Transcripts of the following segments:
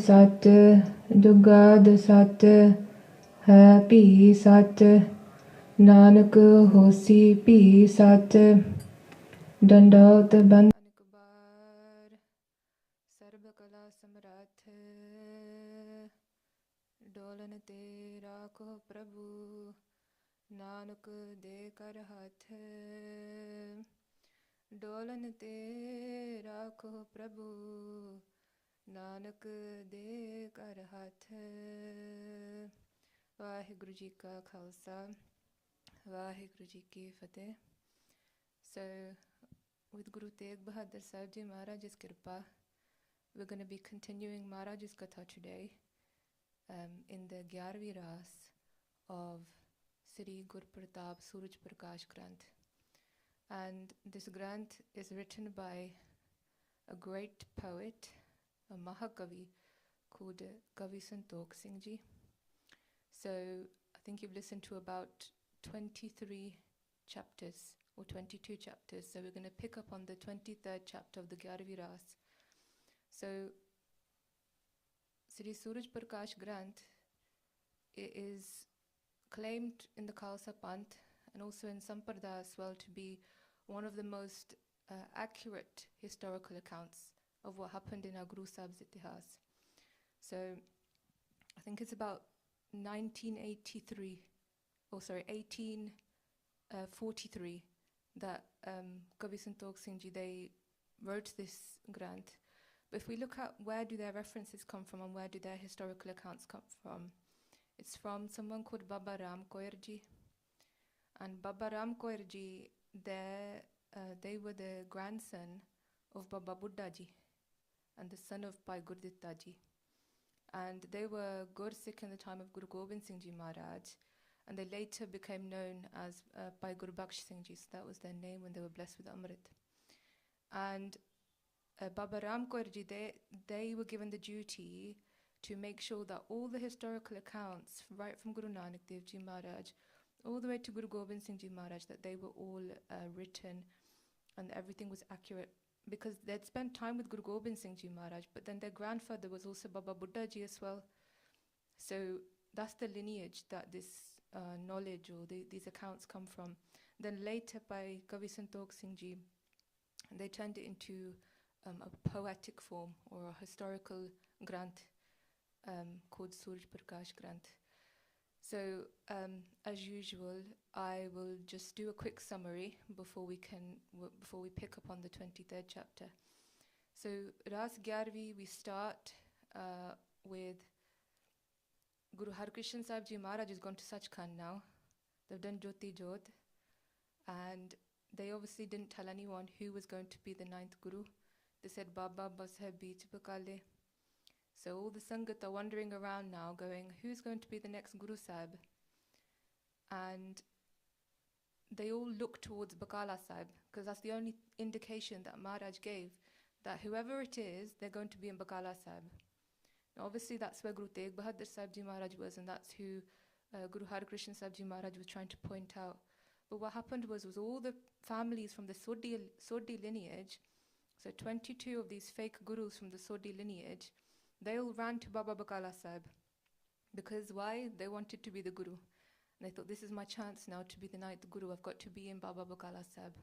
सत जुगाद सत है भी सत नानक होसी भी सत दंडौत बंद अनकबार सर्व कला समरथ डोलन ते राखो प्रभु नानक दे कर हाथ डोलन ते राखो प्रभु नानक दे कर हाथ वाहिगुरु जी का खालसा वाहिगुरु जी की फतेह. So with Guru Tegh Bahadur Sahib Ji Maharaj's Kirpa, we're going to be continuing Maharaj's Katha today in the 11वीं Ras of Sri Gur Pratap Suraj Parkash Granth. And this Granth is written by a great poet, a Mahakavi called Kavi Santokh Singh Ji. So I think you've listened to about 23 chapters or 22 chapters. So we're going to pick up on the 23rd chapter of the 11वीं Ras. So Sri Suraj Parkash Granth is claimed in the Khalsa Panth and also in Sampradaya as well to be one of the most accurate historical accounts of what happened in our Guru Sahib's Itihas. So I think it's about 1843 that Kavi Santokh Singh Ji, they wrote this Granth. But if we look at where do their references come from and where do their historical accounts come from, it's from someone called Baba Ram Koyar Ji. And Baba Ram Koyar Ji, they were the grandson of Baba Buddha Ji and the son of Bhai Gurditta Ji. And they were Gursikh in the time of Guru Gobind Singh Ji Maharaj, and they later became known as Bhai Guru Baksh Singh Ji, so that was their name when they were blessed with Amrit. And Baba Ram Kaur Ji, they were given the duty to make sure that all the historical accounts, right from Guru Nanak Dev Ji Maharaj, all the way to Guru Gobind Singh Ji Maharaj, that they were all written and everything was accurate. Because they'd spent time with Guru Gobind Singh Ji Maharaj, but then their grandfather was also Baba Buddha Ji as well. So that's the lineage that this knowledge or these accounts come from. Then later by Kavi Santokh Singh Ji, they turned it into a poetic form or a historical Granth called Suraj Parkash Granth. So as usual, I will just do a quick summary before we pick up on the 23rd chapter. So Ras 11वीं, we start with Guru Harkrishan Sahib Ji Maharaj has gone to Sachkhand now. They've done Jyoti Jyot, and they obviously didn't tell anyone who was going to be the 9th Guru. They said Baba Bas hai beech Bakale. So all the Sangat are wandering around now going, who's going to be the next Guru Sahib? And they all look towards Bakala Sahib, because that's the only indication that Maharaj gave, that whoever it is, they're going to be in Bakala Sahib. Now obviously that's where Guru Tegh Bahadur Sahib Ji Maharaj was, and that's who Guru Harkrishan Sahib Ji Maharaj was trying to point out. But what happened was all the families from the Sodhi lineage, so 22 of these fake gurus from the Sodhi lineage, they all ran to Baba Bakala Sahib. Because why? They wanted to be the Guru. And they thought, this is my chance now to be the 9th Guru. I've got to be in Baba Bakala Sahib.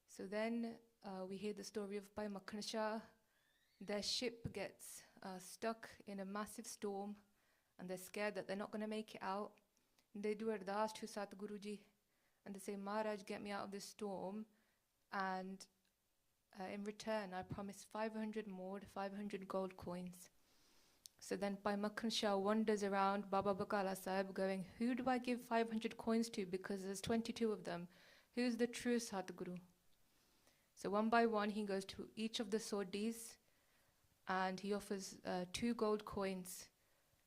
So then we hear the story of Bhai Makhan Shah. Their ship gets stuck in a massive storm, and they're scared that they're not going to make it out. And they do ardas to Satguruji, and they say, Maharaj, get me out of this storm, and in return I promise 500 gold coins. So then Bhai Makhan Shah wanders around Baba Bakala Sahib going, who do I give 500 coins to, because there's 22 of them? Who's the true Satguru? So one by one he goes to each of the Sodhis and he offers 2 gold coins.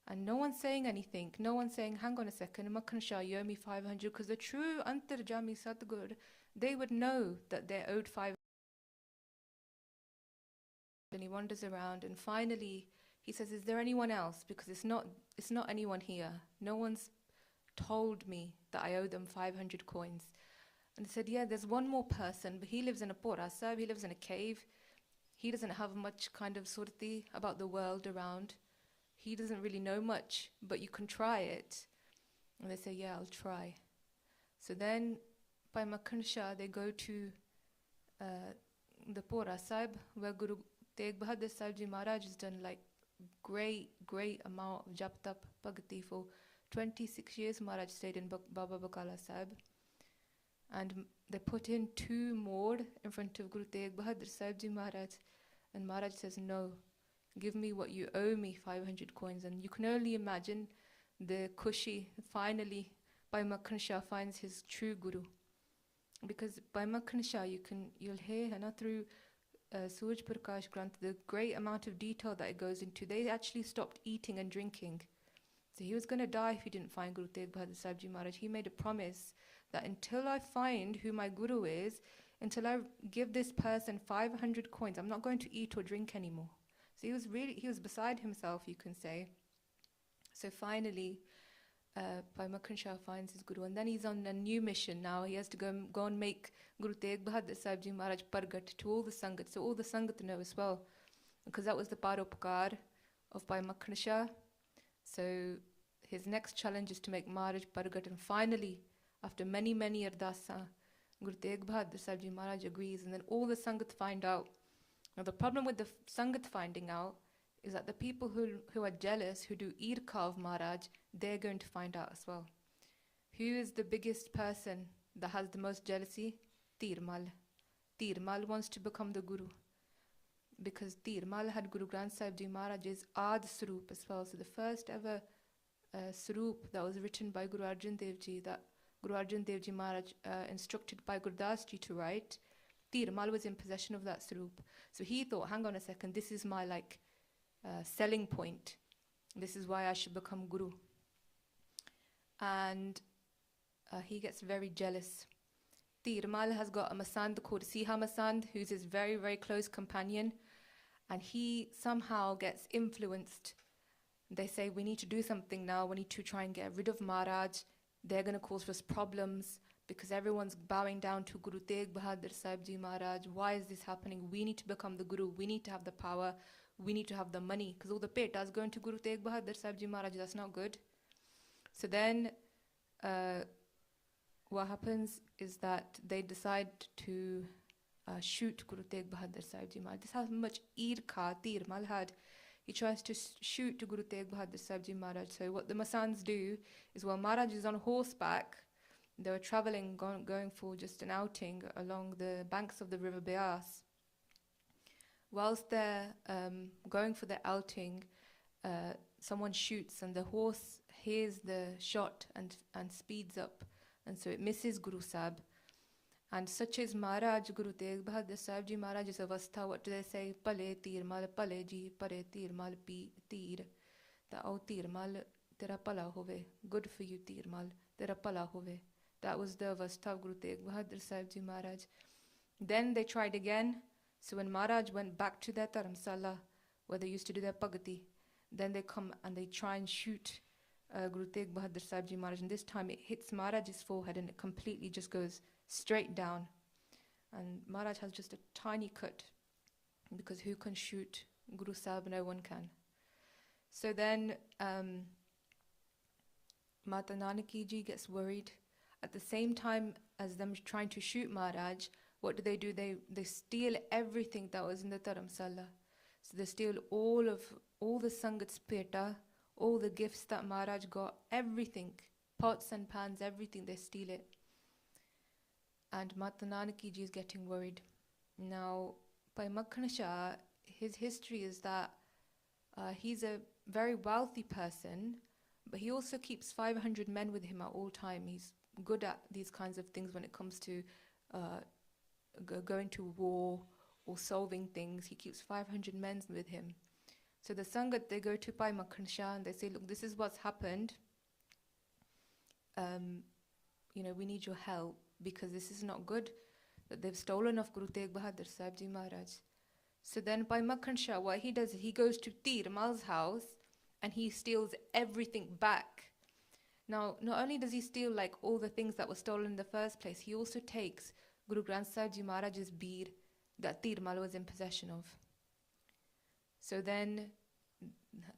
And no one's saying anything. No one's saying, hang on a second, Makhan Shah, you owe me 500, because the true Antarjami Satgur, they would know that they're owed 500. And he wanders around, and finally he says, is there anyone else? Because it's not anyone here. No one's told me that I owe them 500 coins. And he said, yeah, there's one more person, but he lives in a Pora Sahib, he lives in a cave. he doesn't have much kind of surti about the world around. He doesn't really know much, but you can try it. And they say, yeah, I'll try. So then, by Makhan Shah, they go to the Pora Sahib, where Guru Tegh Bahadur Sahib Ji Maharaj has done like great amount of jap tap bhakti. For 26 years Maharaj stayed in Baba Bakala Sahib, and they put in 2 more in front of Guru Tegh Bahadur Sahib Ji Maharaj, and Maharaj says, no, give me what you owe me, 500 coins. And you can only imagine the kushi. Finally Bhai Makhan Shah finds his true guru, because by Makhan Shah you'll hear through Suraj Parkash Granth the great amount of detail that it goes into. They actually stopped eating and drinking. So he was going to die if he didn't find Guru Tegh Bahadur Sahib Ji Maharaj. He made a promise that until I find who my guru is, until I give this person 500 coins, I'm not going to eat or drink anymore. So he was beside himself, you can say. So finally, Bhai Makhan Shah finds his guru, and then he's on a new mission now. He has to go and make Guru Tegh Bahadur Sahib Ji Maharaj Pargat to all the Sangat, so all the Sangat know as well, because that was the Paropkar of Bhai Makhan Shah. So his next challenge is to make Maharaj Pargat, and finally, after many ardasa, Guru Tegh Bahadur Sahib Ji Maharaj agrees, and then all the Sangat find out. Now the problem with the Sangat finding out is that the people who are jealous, who do irka of Maharaj, they're going to find out as well. Who is the biggest person that has the most jealousy? Tirmal. Tirmal wants to become the guru, because Tirmal had Guru Granth Sahib Ji Maharaj's Ad Saroop as well. So the first ever Saroop that was written by Guru Arjan Dev Ji, that Guru Arjan Dev Ji Maharaj instructed by Gurdas Ji to write, Tirmal was in possession of that Saroop. So he thought, hang on a second, this is my selling point. This is why I should become guru. And he gets very jealous. Tirmal has got a Masand called Siha Masand, who's his very close companion, and he somehow gets influenced. They say, we need to do something now, we need to try and get rid of Maharaj. They're going to cause us problems, because everyone's bowing down to Guru Tegh Bahadur Sahib Ji Maharaj. Why is this happening? We need to become the guru, we need to have the power, we need to have the money, because all the petas going to Guru Tegh Bahadur Sahib Ji Maharaj, that's not good. So then what happens is that they decide to shoot Guru Tegh Bahadur Sahib Ji Maharaj. This is how much irka Tirmal had. He tries to shoot Guru Tegh Bahadur Sahib Ji Maharaj. So what the Masans do is, while Maharaj is on horseback, they were travelling, going for just an outing along the banks of the river Beas. Whilst they're going for their outing, someone shoots, and the horse hears the shot and speeds up, and so it misses Guru Sahib. And such is Maharaj Guru Tegh Bahadur Sahib Ji Maharaj's avastha. What do they say? Pale Tirmal, Pale Ji, Pare Tirmal Pi Tir. That oh Tirmal, Tera Pala Hove. Good for you, Tirmal, Tera Pala Hove. That was the avastha of Guru Tegh Bahadur Sahib Ji Maharaj. Then they tried again. So when Maharaj went back to their Dharamsala, where they used to do their Pagati, then they come and they try and shoot Guru Tegh Bahadur Sahib Ji Maharaj, and this time it hits Maharaj's forehead and it completely just goes straight down. And Maharaj has just a tiny cut, because who can shoot Guru Sahib? No one can. So then Mata Nanaki Ji gets worried. At the same time as them trying to shoot Maharaj, what do? They steal everything that was in the Dharamsala. So they steal all the Sangat's peta, all the gifts that Maharaj got, everything, pots and pans, everything, they steal it. And Mata Nanaki Ji is getting worried. Now, by Makhan Shah, his history is that he's a very wealthy person, but he also keeps 500 men with him at all time. He's good at these kinds of things when it comes to going to war or solving things. He keeps 500 men with him. So the Sangat, they go to Bhai Makhan Shah and they say, look, this is what's happened. We need your help, because this is not good, that they've stolen off Guru Tegh Bahadur Sahib Ji Maharaj. So then Bhai Makhan Shah, what he does is he goes to Tirmal's house and he steals everything back. Now, not only does he steal all the things that were stolen in the first place, he also takes Guru Granth Sahib Ji Maharaj's beer that Tirmal was in possession of. So then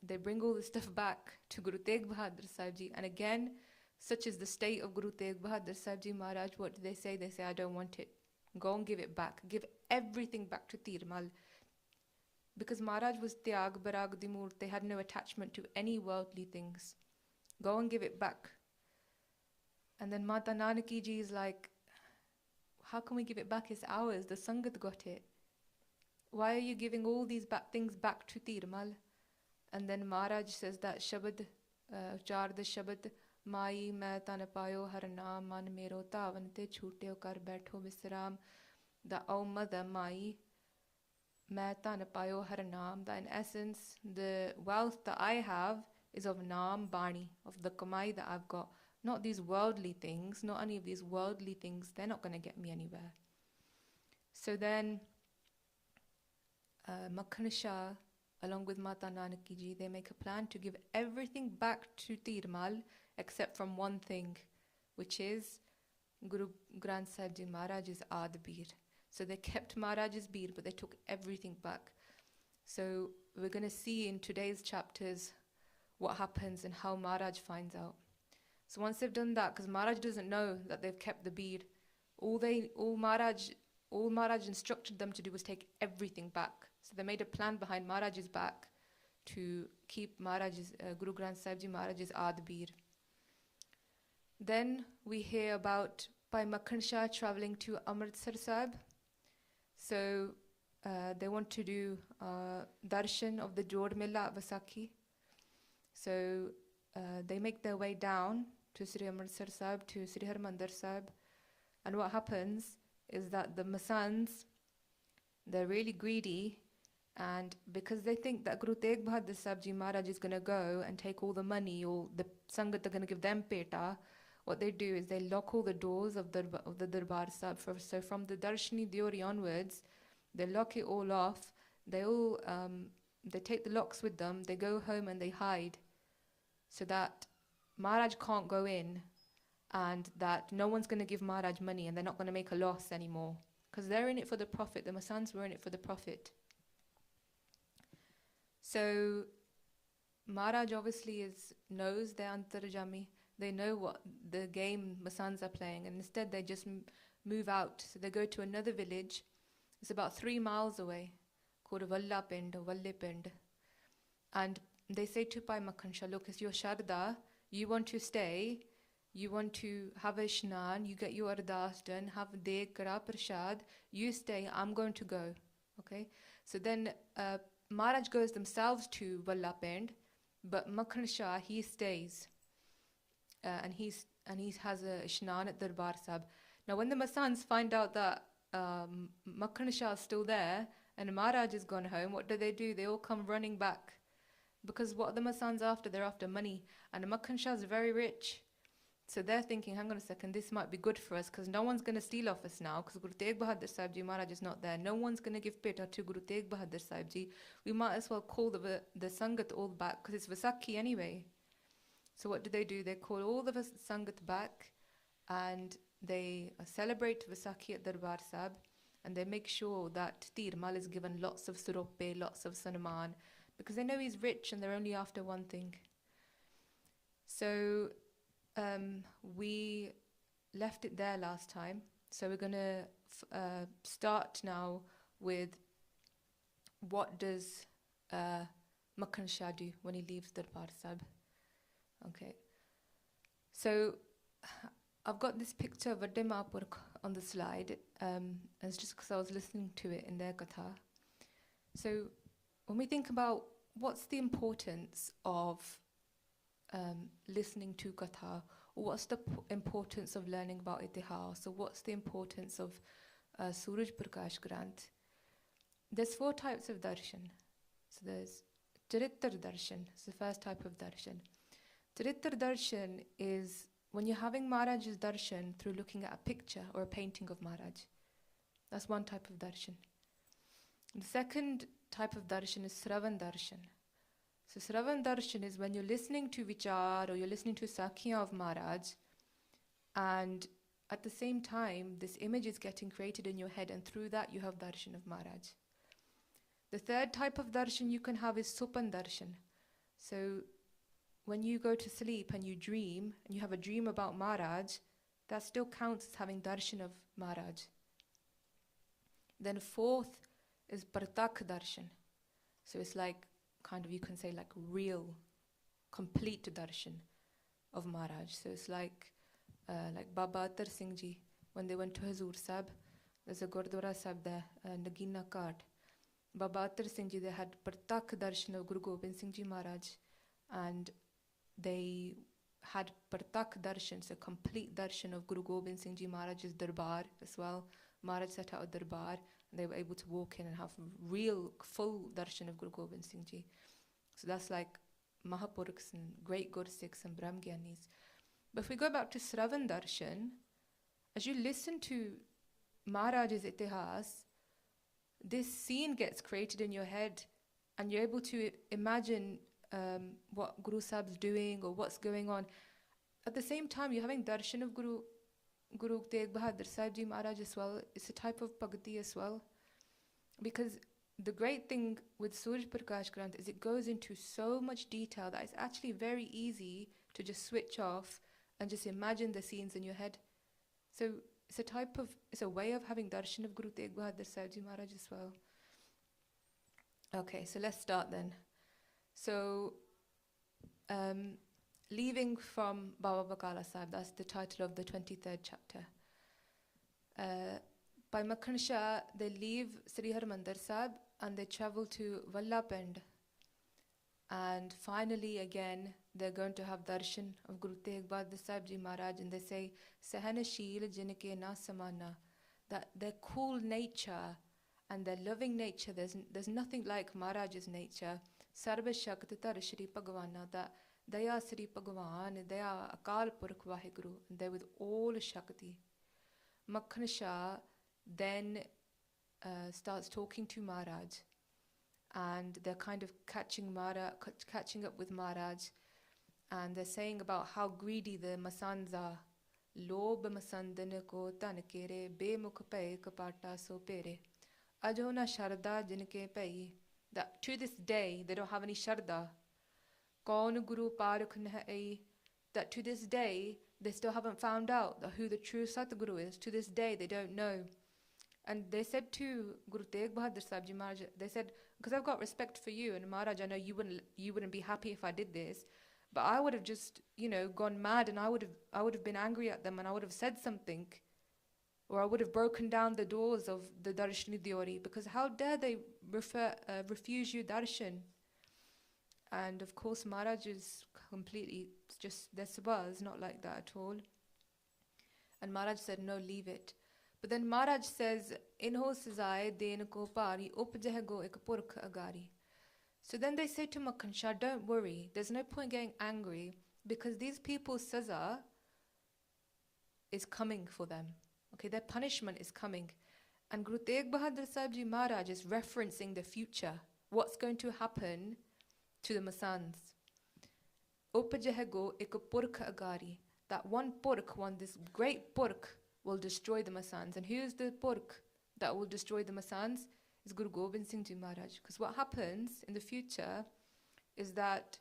they bring all the stuff back to Guru Tegh Bahadur Sahib Ji. And again, such is the state of Guru Tegh Bahadur Sahib Ji Maharaj. What do they say? They say, I don't want it. Go and give it back. Give everything back to Tirmal. Because Maharaj was Tyag Barag Dimur. They had no attachment to any worldly things. Go and give it back. And then Mata Nanaki Ji is like, how can we give it back? It's ours. The Sangat got it. Why are you giving all these things back to Tirmal? And then Maharaj says that Shabad, Char the Shabad, Mai main tan payo har naam man mero tavan te chhute kar baitho visram. The O Mother Mai main tan payo har naam. That in essence, the wealth that I have is of naam bani, of the kamai that I've got. Not these worldly things, not any of these worldly things. They're not going to get me anywhere. So then, Makhan Shah, along with Mata Nanaki Ji, they make a plan to give everything back to Tirmal except from one thing, which is Guru Granth Sahib Ji Maharaj's Aad Beer. So they kept Maharaj's beer, but they took everything back. So we're going to see in today's chapters what happens and how Maharaj finds out. So once they've done that, because Maharaj doesn't know that they've kept the beer, all Maharaj instructed them to do was take everything back. So they made a plan behind Maharaj's back to keep Maharaj's Guru Granth Sahib Ji Maharaj's Aad Beer. Then we hear about Bhai Makhan Shah travelling to Amritsar Sahib. So they want to do darshan of the Jor Mela at Vaisakhi. So they make their way down to Sri Amritsar Sahib, to Sri Harmandir Sahib. And what happens is that the Masans, they're really greedy, and because they think that Guru Tegh Bahadur Sahib Ji Maharaj is going to go and take all the money, or the Sangat are going to give them peta, what they do is they lock all the doors of the Darbar Sahib. So from the Darshani Diori onwards, they lock it all off. They take the locks with them, they go home and they hide, so that Maharaj can't go in, and that no one's going to give Maharaj money, and they're not going to make a loss anymore. Because they're in it for the profit. The Masans were in it for the profit. So Maharaj obviously knows their Antarjami. They know what the game Masans are playing, and instead they just move out. So they go to another village. It's about 3 miles away, called Valla Pind or Valle Pind. And they say to Bhai Makhan Shah, look, it's your Sharda, you want to stay, you want to have a shnan, you get your ardas done, have deg, kara, prashad, you stay, I'm going to go. Okay? So then Maharaj goes themselves to Valla Pind, but Makhan Shah, he stays. And he has a shnan at Darbar Sahib. Now when the Masans find out that Makhan Shah is still there and Maharaj has gone home, what do? They all come running back. Because what are the Masans after? They're after money. And Makhan Shah is very rich. So they're thinking, hang on a second, this might be good for us, because no one's going to steal off us now, because Guru Tegh Bahadur Sahib Ji Maharaj is not there. No one's going to give peta to Guru Tegh Bahadur Sahib Ji. We might as well call the Sangat all back, because it's Vaisakhi anyway. So what do? They call all the Sangat back, and they celebrate Vaisakhi at Darbar Sahib, and they make sure that Tirmal is given lots of Saroop, lots of Sanaman, because they know he's rich and they're only after one thing. So we left it there last time. So we're going to start now with what does Makhan Shah do when he leaves Darbar Sahib. Okay. So I've got this picture of Vadde Mahapurkh on the slide, and it's just because I was listening to it in their Katha. So when we think about what's the importance of listening to Katha, or what's the importance of learning about Itihas, or what's the importance of Suraj Parkash Granth, there's 4 types of darshan. So there's Charitra darshan, it's the first type of darshan. Charitra darshan is when you're having Maharaj's darshan through looking at a picture or a painting of Maharaj. That's one type of darshan. The second type of darshan is Sravan darshan. So Sravan darshan is when you're listening to Vichar or you're listening to Sakhiya of Maharaj, and at the same time this image is getting created in your head, and through that you have darshan of Maharaj. The third type of darshan you can have is supan darshan. So when you go to sleep and you dream, and you have a dream about Maharaj, that still counts as having darshan of Maharaj. Then fourth is partak darshan. So it's like, kind of, you can say like real, complete darshan of Maharaj. So it's like Baba Atar Singh Ji, when they went to Hazur Sahib, there's a Gurdwara Sahib there, Nagina Khat. Baba Atar Singh Ji, they had partak darshan of Guru Gobind Singh Ji Maharaj, and they had partak darshan, so complete darshan of Guru Gobind Singh Ji Maharaj's darbar as well. Maharaj set out a darbar, and they were able to walk in and have real, full darshan of Guru Gobind Singh Ji. So that's like Mahapurkhs and great Gursikhs and Brahmgyanis. But if we go back to Sravan darshan, as you listen to Maharaj's itihas, this scene gets created in your head, and you're able to imagine what Guru Sahib's doing or what's going on. At the same time, you're having darshan of Guru Tegh Bahadur Sahib Ji Maharaj as well. It's a type of bhakti as well. Because the great thing with Suraj Parkash Granth is it goes into so much detail that it's actually very easy to just switch off and just imagine the scenes in your head. So it's a way of having darshan of Guru Tegh Bahadur Sahib Ji Maharaj as well. Okay, so let's start then. So, leaving from Baba Bakala Sahib, that's the title of the 23rd chapter. By Makhan Shah, they leave Sri Harmandir Sahib and they travel to Vallapend. And finally, again, they're going to have darshan of Guru Tegh Bahadur Sahib Ji Maharaj, and they say, Sahanasheel Jinke Na Samana, that their cool nature and their loving nature, there's nothing like Maharaj's nature. Sarva Shakti Tar Shri Bhagavana, that they are Sri Bhagavan, they are Akal Purkh Vaheguru, and they're with all Shakti. Makhan Shah then starts talking to Maharaj, and they're kind of catching up with Maharaj, and they're saying about how greedy the Masans are. Lob Masandan ko tan kere, be mukh pay kapata so pere. Ajona Sharda jinke pay. That to this day they don't have any Sharda. Kaun Guru Parakh nahi. That to this day they still haven't found out who the true Satguru is. To this day they don't know. And they said to Guru Tegh Bahadur Sahib Ji Maharaj, they said, because I've got respect for you, and Maharaj, I know you wouldn't be happy if I did this, but I would have just, gone mad, and I would have been angry at them, and I would have said something, or I would have broken down the doors of the Darshani Jori, because how dare they refuse you darshan? And of course Maharaj is completely just, their sabha is not like that at all. And Maharaj said, no, leave it. But then Maharaj says, Inho sazaye den ko pari upjeh go ek purkh agari. So then they say to Makhan Shah, don't worry, there's no point getting angry, because these people's saza is coming for them. Okay, their punishment is coming. And Guru Tegh Bahadur Sahib Ji Maharaj is referencing the future, what's going to happen to the Masans. Upajeh go ek purkh agari. That one purkh, this great purkh, will destroy the Masans. And who's the purkh that will destroy the Masans? Is Guru Gobind Singh Ji Maharaj. Because what happens in the future is that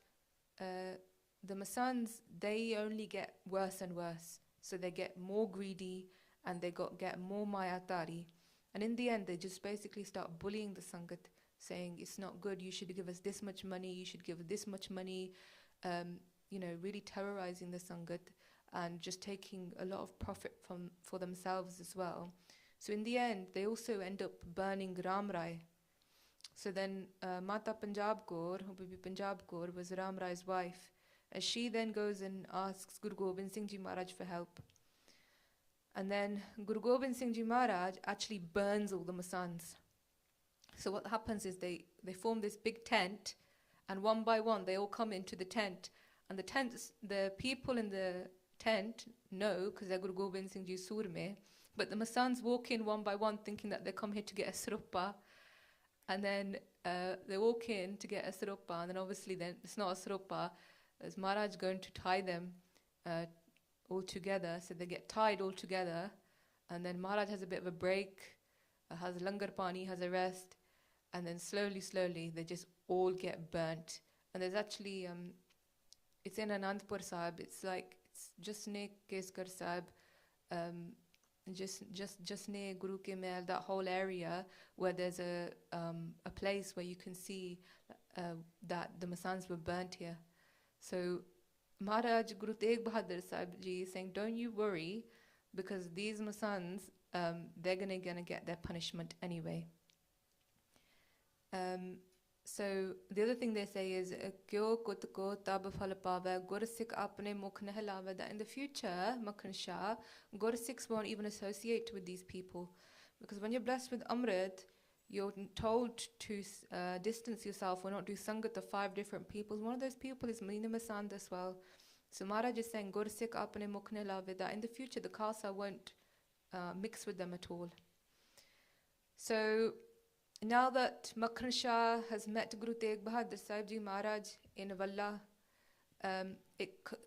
the Masans, they only get worse and worse. So they get more greedy, and they get more mayatari. And in the end, they just basically start bullying the Sangat, saying, it's not good, you should give us this much money, you should give this much money, really terrorizing the Sangat, and just taking a lot of profit for themselves as well. So in the end, they also end up burning Ram Rai. So then Mata Punjab Kaur, who Bibi Punjab Kaur, was Ram Rai's wife. And she then goes and asks Guru Gobind Singh Ji Maharaj for help. And then Guru Gobind Singh Ji Maharaj actually burns all the Masans. So what happens is they form this big tent, and one by one they all come into the tent. And the people in the tent know, because they're Guru Gobind Singh Ji Surme, but the Masans walk in one by one thinking that they come here to get a Saroop. And then they walk in to get a Saroop, and then obviously then it's not a Saroop. As Maharaj going to tie them all together, so they get tied all together, and then Maharaj has a bit of a break, has langar pani, has a rest, and then slowly they just all get burnt. And there's actually it's in Anandpur Sahib. It's just near Keskar Sahib, just near Guru Ke Mahal, that whole area where there's a place where you can see that the Masans were burnt here. So Maharaj Guru Tegh Bahadur Sahib ji is saying, don't you worry, because these Masans, they're gonna get their punishment anyway. So the other thing they say is Kyo Kutko Tab Phal Pava Gursik Apne Mukh Nahlava, that in the future, Makhan Shah, Gursiks won't even associate with these people. Because when you're blessed with Amrit, you're told to distance yourself or not do Sangat of 5 different peoples. One of those people is Meena Masand as well. So Maharaj is saying Gursik Apne Mukh Nahlava, that in the future the Khalsa won't mix with them at all. So now that Makhan Shah has met Guru Tegh Bahadur Sahib Ji Maharaj in Valla,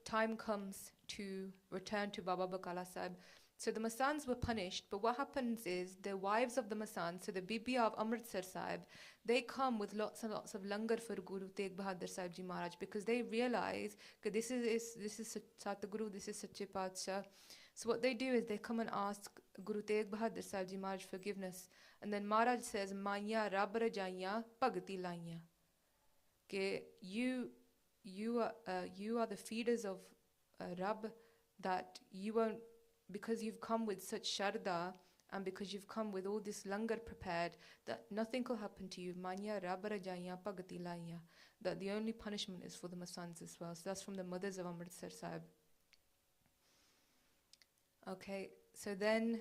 time comes to return to Baba Bakala Sahib. So the Masans were punished, but what happens is the wives of the Masans, so the Bibiya of Amritsar Sahib, they come with lots and lots of langar for Guru Tegh Bahadur Sahib Ji Maharaj, because they realize that this is Satguru, this is Sache Paatshah. So what they do is they come and ask Guru Tegh Bahadur Sahib Ji Maharaj forgiveness. And then Maharaj says, Maya Rab Rajaya Bhagati Laya. Okay, you are the feeders of Rab, that you won't, because you've come with such sharda and because you've come with all this langar prepared, that nothing will happen to you. Maya Rab Rajaya Bhagati Laya. That the only punishment is for the Masans as well. So that's from the mothers of Amritsar Sahib. Okay, so then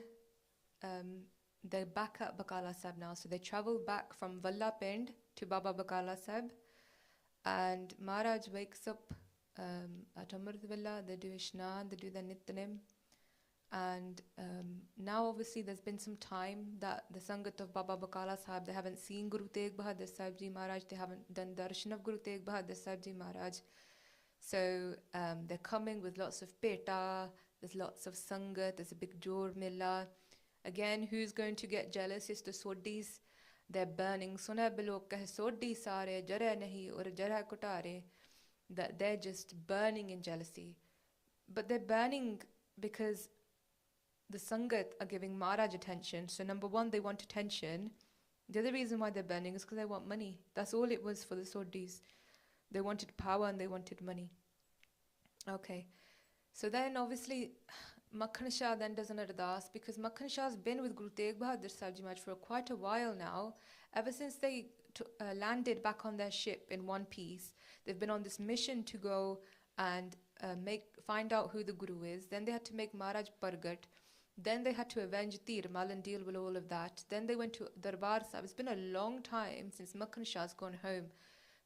they're back at Bakala Sahib now. So they travel back from Valla Pind to Baba Bakala Sahib, and Maharaj wakes up at Amrit Villa. They do Ishnan, they do the Nityanim, and now obviously there's been some time that the Sangat of Baba Bakala Sahib, they haven't seen Guru Tegh Bahadur Sahib Ji Maharaj, they haven't done darshan of Guru Tegh Bahadur Sahib Ji Maharaj. So they're coming with lots of peta, there's lots of Sangat, there's a big Jor Milla. Again, who's going to get jealous is the Sodis. They're burning. Suna bilok kahe Sodi sare jara nahi or jara kutare. That they're just burning in jealousy. But they're burning because the Sangat are giving Maharaj attention. So number one, they want attention. The other reason why they're burning is because they want money. That's all it was for the Sodis. They wanted power and they wanted money. Okay. So then obviously Makhan Shah then does an ardas, because Makhan Shah's been with Guru Tegh Bahadur Sahib Ji Maharaj for quite a while now. Ever since they landed back on their ship in one piece, they've been on this mission to go and find out who the Guru is. Then they had to make Maharaj Pargat. Then they had to avenge Tirmal and deal with all of that. Then they went to Darbar Sahib. It's been a long time since Makhan Shah's gone home.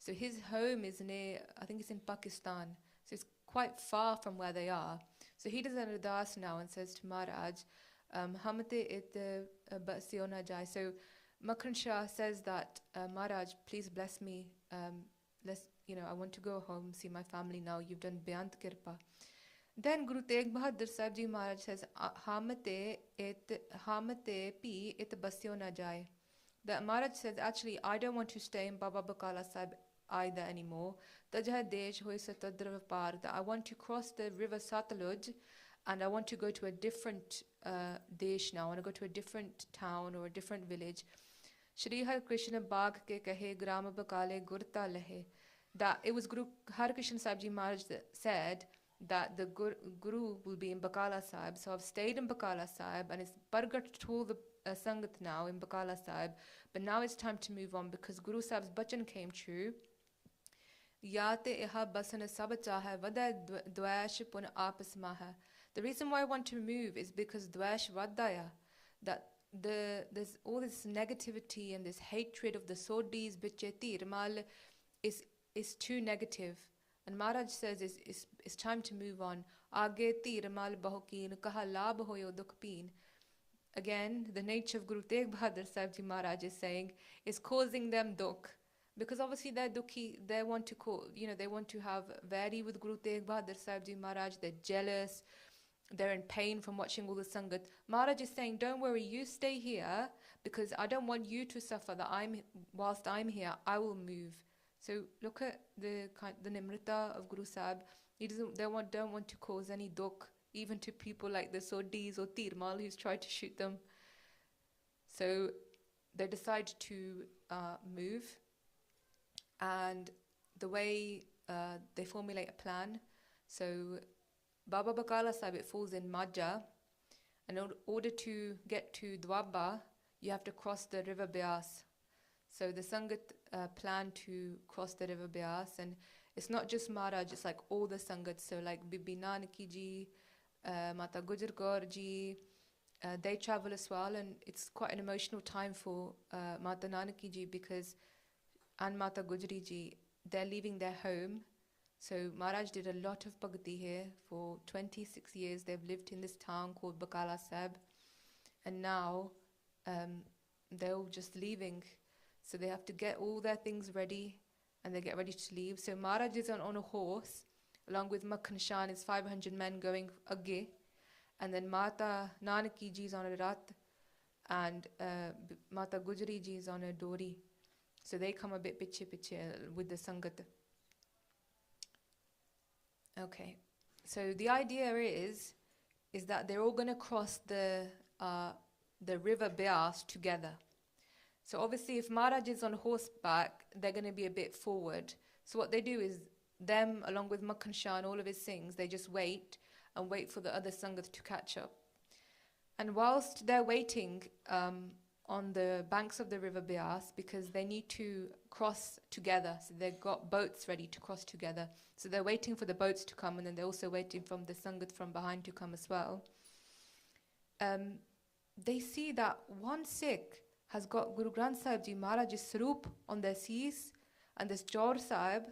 So his home is near, I think it's in Pakistan. So it's quite far from where they are. So he does an ardas now and says to Maharaj, Hamate it basio na jai. So Makhan Shah says that, Maharaj, please bless me. I want to go home, see my family now. You've done Beant Kirpa. Then Guru Tegh Bahadur Sahib Ji Maharaj says, Hamate pi it basio na jai. That Maharaj says, actually, I don't want to stay in Baba Bakala Sahib either anymore. That I want to cross the river Satluj and I want to go to a different desh now. I want to go to a different town or a different village. Shri Har Krishna Bag ke kahe Grama Bakale Gurta Lehe. That it was Guru Har Krishna Sahib Ji Maharaj that said that the Guru will be in Bakala Sahib. So I've stayed in Bakala Sahib and it's Pargat told the Sangat now in Bakala Sahib. But now it's time to move on because Guru Sahib's bhajan came true. The reason why I want to move is because Dvash Vadaya, that there's all this negativity and this hatred of the Sodis, Bicheti, Ramal is too negative. And Maharaj says it's time to move on. Ageti Ramal Bahokin Kaha Lab Hoyo Dukpin. Again, the nature of Guru Tegh Bahadur Sahib Ji Maharaj is saying is causing them dukh. Because obviously they're dukhi, they want to have vary with Guru Tegh Bahadur Sahib Ji Maharaj, they're jealous. they're in pain from watching all the Sangat. Maharaj is saying, don't worry, you stay here because I don't want you to suffer. Whilst I'm here, I will move. So look at the Nimrita of Guru Sahib. Don't want to cause any dukh, even to people like the Sodis or Tirmal who's tried to shoot them. So they decide to move, and the way they formulate a plan. So Baba Bakala Sahib, it falls in Majha, and in order to get to Dwabba, you have to cross the river Beas. So the Sangat plan to cross the river Beas, and it's not just Maharaj, it's like all the Sangat. So like Bibi Nanaki ji, Mata Gujar Kaur ji, they travel as well, and it's quite an emotional time for Mata Nanaki ji and Mata Gujari ji, they're leaving their home. So Maharaj did a lot of bhakti here for 26 years. They've lived in this town called Bakala Sahib, and now they're all just leaving. So they have to get all their things ready, and they get ready to leave. So Maharaj is on a horse, along with Makhan Shah and his 500 men going agge, and then Mata Nanaki ji is on a rat, and Mata Gujari ji is on a dori. So they come a bit piche with the Sangat. Okay, so the idea is that they're all going to cross the river Beas together. So obviously if Maharaj is on horseback, they're going to be a bit forward. So what they do is, them along with Makhan Shah and all of his Singhs, they just wait for the other Sangat to catch up. And whilst they're waiting on the banks of the river Beas, because they need to cross together, so they've got boats ready to cross together. So they're waiting for the boats to come, and then they're also waiting from the Sangat from behind to come as well. They see that one Sikh has got Guru Granth Sahib Ji Maharaj's Saroop on their seas, and this Jor Sahib,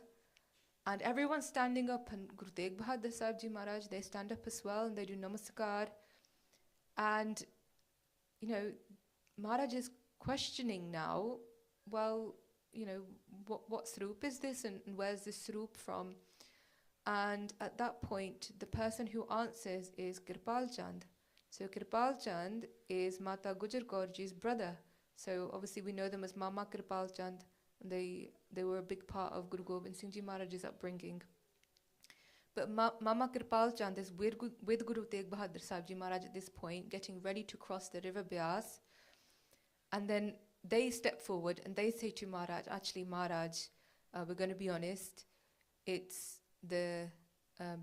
and everyone's standing up, and Guru Tegh Bahadur Sahib Ji Maharaj, they stand up as well, and they do namaskar. And, Maharaj is questioning now, well, what Saroop is this, and where's this Saroop from? And at that point, the person who answers is Kirpal Chand. So Kirpal Chand is Mata Gujar Kaur Ji's brother. So obviously we know them as Mama Kirpal Chand. And they were a big part of Guru Gobind Singh Ji Maharaj's upbringing. But Mama Kirpal Chand is with Guru Tegh Bahadur Sahib Ji Maharaj at this point, getting ready to cross the river Beas. And then they step forward and they say to Maharaj, actually Maharaj, we're going to be honest, it's the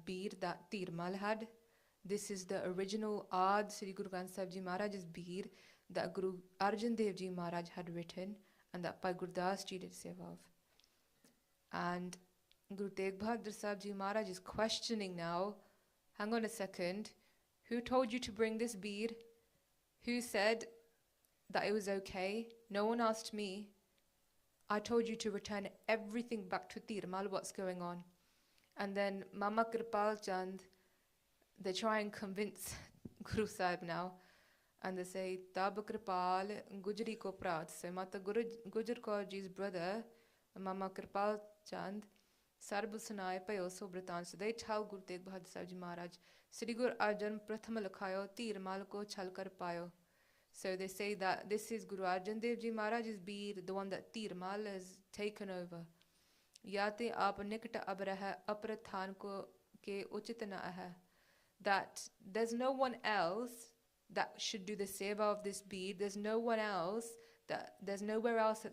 beer that Tirmal had. This is the original Aad Sri Guru Granth Sahib Ji Maharaj's beer that Guru Arjan Dev Ji Maharaj had written, and that Bhai Gurdas Ji did seva of. And Guru Tegh Bahadur Sahib Ji Maharaj is questioning now, hang on a second, who told you to bring this beer? Who said that it was okay? No one asked me. I told you to return everything back to Tirmal, what's going on? And then Mama Kirpal Chand, they try and convince Guru Sahib now, and they say, Tab Kirpal Gujari ko prat. So Mata Gujar Kaur Ji's brother, Mama Kirpal Chand, Sarbu Sanai Payo Sobratan. So they tell Guru Tegh Bahadur Sahib Ji Maharaj, Sri Guru Arjan Pratham Lakhayo Tirmal ko chal kar payo. So they say that this is Guru Arjan Dev Ji Maharaj's beer, the one that Tirmal has taken over. Yate aap nikta ab raha aprathan ko ke uchit na hai. That there's no one else that should do the seva of this beer. There's nowhere else that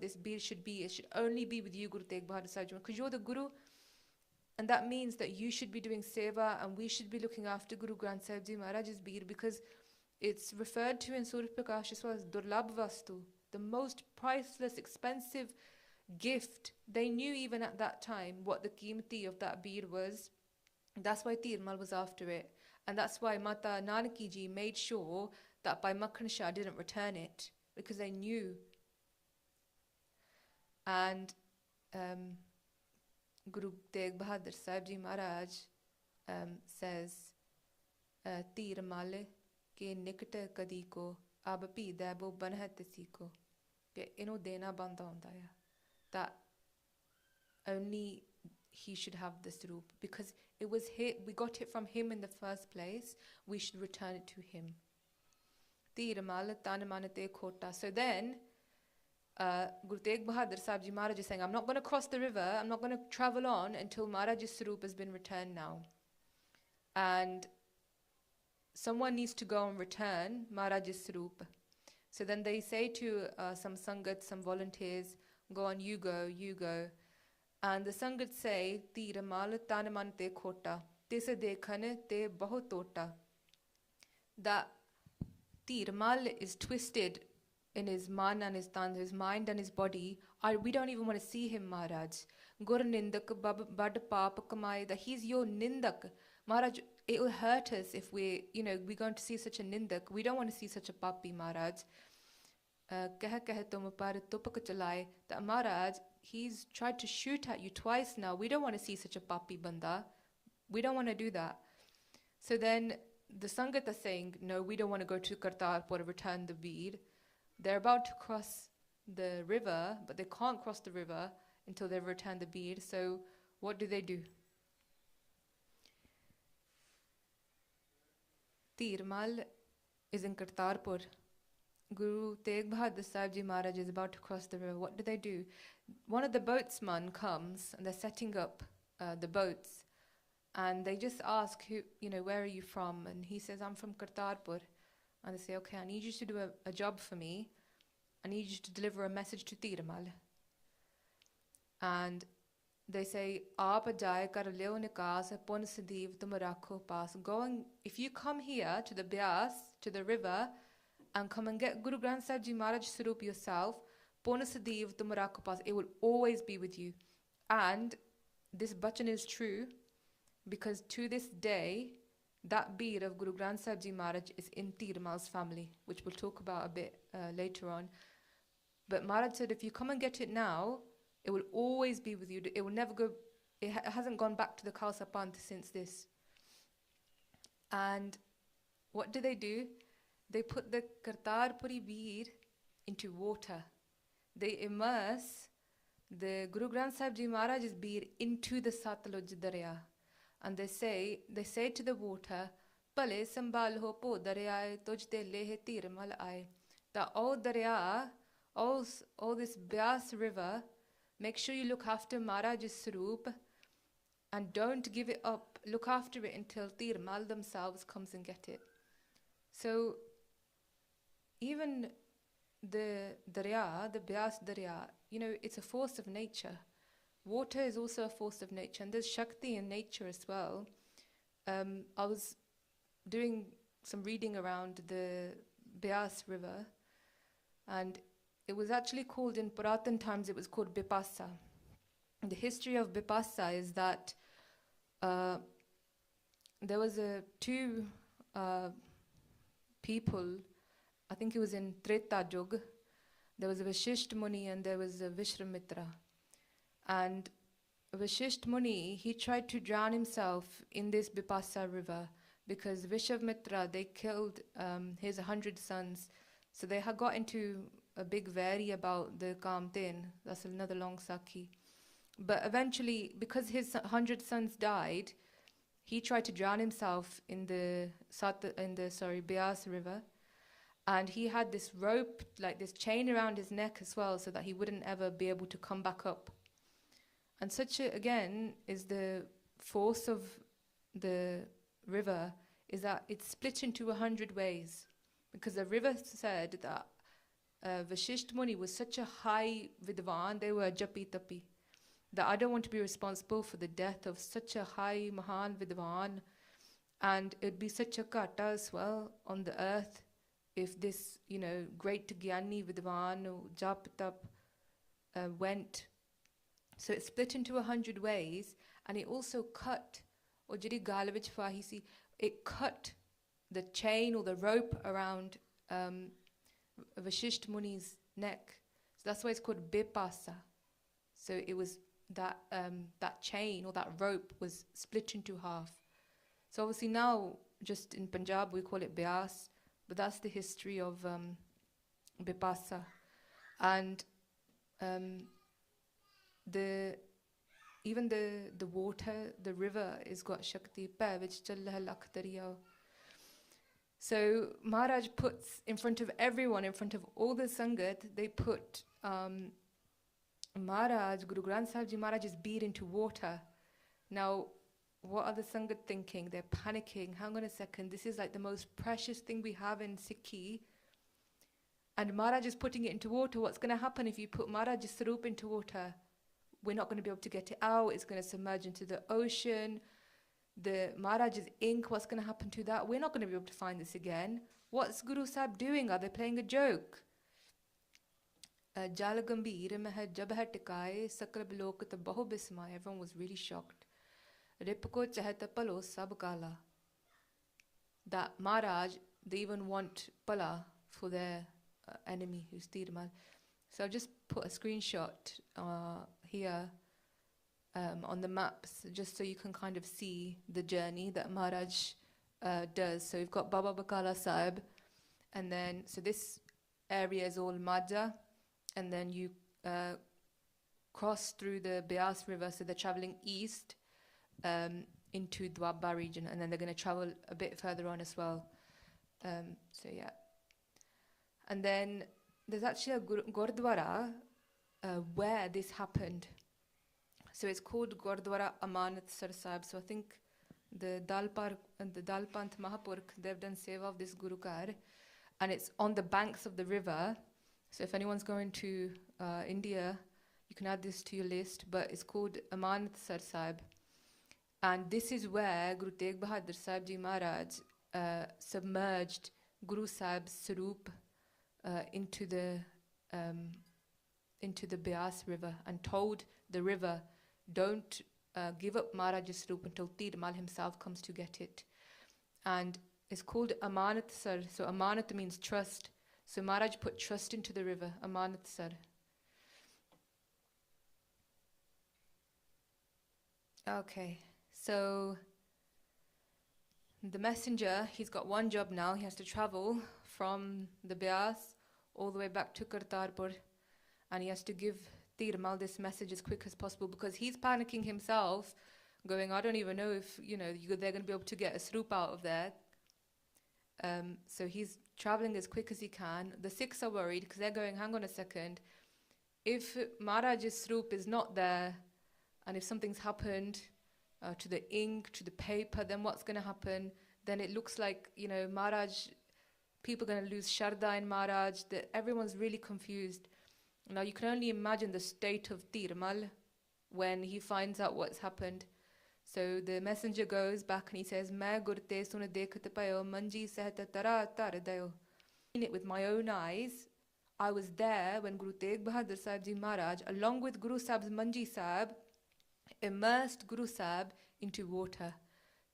this beer should be. It should only be with you, Guru Tegh Bahadur Sahib Ji, because you're the Guru, and that means that you should be doing seva, and we should be looking after Guru Granth Sahib Ji Maharaj's beer, because it's referred to in Suraj Parkash as well as Durlabh Vastu, the most priceless, expensive gift. They knew even at that time what the Qimati of that beer was. That's why Tirmal was after it. And that's why Mata Nanaki Ji made sure that Bhai Makhan Shah didn't return it, because they knew. And Guru Tegh Bahadur Sahib Ji Maharaj says, Tirmal ke nikta kadi ko ab pi debo banhat siko. Inu dena banda honda hai. That only he should have the Saroop, because it was we got it from him in the first place. We should return it to him. So then Guru Tegh Bahadur Sahib Maharaj is saying, I'm not going to cross the river, I'm not going to travel on until Maharaj's Saroop has been returned now. And someone needs to go and return Maharaj's Saroop. So then they say to some Sangat, some volunteers, go on, you go, you go. And the Sangat say, Tira mal tanaman te khota, tese dekhane te bahut tota. That Tir mal is twisted in his man and his tan, his mind and his body. We don't even want to see him, Maharaj. Gur nindak bad paap kamai, that he's your nindak. Maharaj, it will hurt us if we're going to see such a nindak. We don't want to see such a papi, Maharaj. That Maharaj, he's tried to shoot at you twice now. We don't want to see such a papi banda. We don't want to do that. So then the Sangat are saying, no, we don't want to go to Kartarpur and return the bead. They're about to cross the river, but they can't cross the river until they've returned the bead. So what do? Tirmal is in Kartarpur. Guru Tegh Bahadur Sahib Maharaj is about to cross the river. What do? One of the boatsmen comes and they're setting up the boats, and they just ask, where are you from? And he says, I'm from Kartarpur. And they say, okay, I need you to do a job for me. I need you to deliver a message to Tirmal. And they say, Aap jaye kar leo nikas pon sadiv tum rakho paas. If you come here to the Byas, to the river, and come and get Guru Granth Sahib Ji Maharaj Saroop yourself, pon sadiv tum rakho paas. It will always be with you. And this bachan is true, because to this day, that bead of Guru Granth Sahib Ji Maharaj is in Tirmal's family, which we'll talk about a bit later on. But Maharaj said, if you come and get it now, it will always be with you. It will never go, it hasn't gone back to the Khalsa Panth since this. And what do? They put the Kartarpuri bead into water. They immerse the Guru Granth Sahib Ji Maharaj's bead into the Satluj Darya. And they say to the water, Pale sambal ho po daryaye tujte lehe tirmal aaye. That all darya, all this Byas river, make sure you look after Maharaj's Saroop and don't give it up. Look after it until Tirmal themselves comes and get it. So even the darya, the Byas darya, it's a force of nature. Water is also a force of nature, and there's Shakti in nature as well. I was doing some reading around the Byas river, and it was actually called, in Puratan times, it was called Bipasa. The history of Bipasa is that there was two people, I think it was in Treta Yug, there was a Vashisht Muni and there was a Vishramitra. And Vashisht Muni, he tried to drown himself in this Bipasa river because Vishramitra, they killed his 100 sons. So they had got into a big vary about the Kamtin. That's another long Sakhi. But eventually, because his 100 sons died, he tried to drown himself in the Byas river. And he had this rope, like this chain around his neck as well, so that he wouldn't ever be able to come back up. And such, again, is the force of the river, is that it's split into 100 ways. Because the river said that Vashisht Muni was such a high Vidwan, they were Japi Tapi, that I don't want to be responsible for the death of such a high Mahan Vidwan. And it'd be such a kata as well on the earth if this, great Gyani Vidwan or Jap Tap went. So it split into 100 ways, and it also cut, or Jiri Galavich Fahisi, it cut the chain or the rope around Vashisht Muni's neck. So that's why it's called Bipasa. So it was that chain or that rope was split into half. So obviously now, just in Punjab, we call it Byas, but that's the history of Bipasa. And the even the water, the river is got Shakti pa vich challa hai lakh dariya. So Maharaj puts in front of everyone, in front of all the Sangat, they put Maharaj, Guru Granth Sahib Ji Maharaj is beat into water. Now, what are the Sangat thinking? They're panicking. Hang on a second, this is like the most precious thing we have in Sikhi. And Maharaj is putting it into water. What's going to happen if you put Maharaj's Saroop into water? We're not going to be able to get it out. It's going to submerge into the ocean. The Maharaj's ink, what's going to happen to that? We're not going to be able to find this again. What's Guru Sahib doing? Are they playing a joke? Jal Gambhir meh jab hai tikaye sakal blok ta bahu bismay. Everyone was really shocked. Ripko chahta palo sab kala. That Maharaj, they even want pala for their enemy who's Tirmal. So I've just put a screenshot here on the maps, just so you can kind of see the journey that Maharaj does. So we've got Baba Bakala Sahib, and then, so this area is all Madja, and then you cross through the Beas River, so they're traveling east into Dwabba region, and then they're going to travel a bit further on as well. So yeah. And then there's actually a Gurdwara where this happened. So it's called Gurdwara Amanat Sar Sahib. So I think the Dalpant Mahapurk, they've done seva of this Gurukar, and it's on the banks of the river. So if anyone's going to India, you can add this to your list, but it's called Amanat Sar Sahib. And this is where Guru Tegh Bahadur Sahib Ji Maharaj submerged Guru Sahib's Saroop into the Beas River, and told the river, don't give up Maharaj's Saroop until Tirmal himself comes to get it. And it's called Amanat Sar. So Amanat means trust. So Maharaj put trust into the river, Amanat Sar. Okay, so the messenger, he's got one job now. He has to travel from the Beas all the way back to Kartarpur, and he has to give Tirmal this message as quick as possible, because he's panicking himself, going, I don't even know if they're going to be able to get a Saroop out of there. So he's traveling as quick as he can. The Sikhs are worried because they're going, hang on a second, if Maharaj's Saroop is not there, and if something's happened to the ink, to the paper, then what's going to happen? Then it looks like, Maharaj, people are going to lose Sharda in Maharaj. Everyone's really confused. Now you can only imagine the state of Tirmal when he finds out what's happened. So the messenger goes back and he says, Main gurte sun dekhat payo manji sahta tara tar dayo. In it with my own eyes, I was there when Guru Tegh Bahadur Sahib Ji Maharaj, along with Guru Sahib's Manji Sahib, immersed Guru Sahib into water.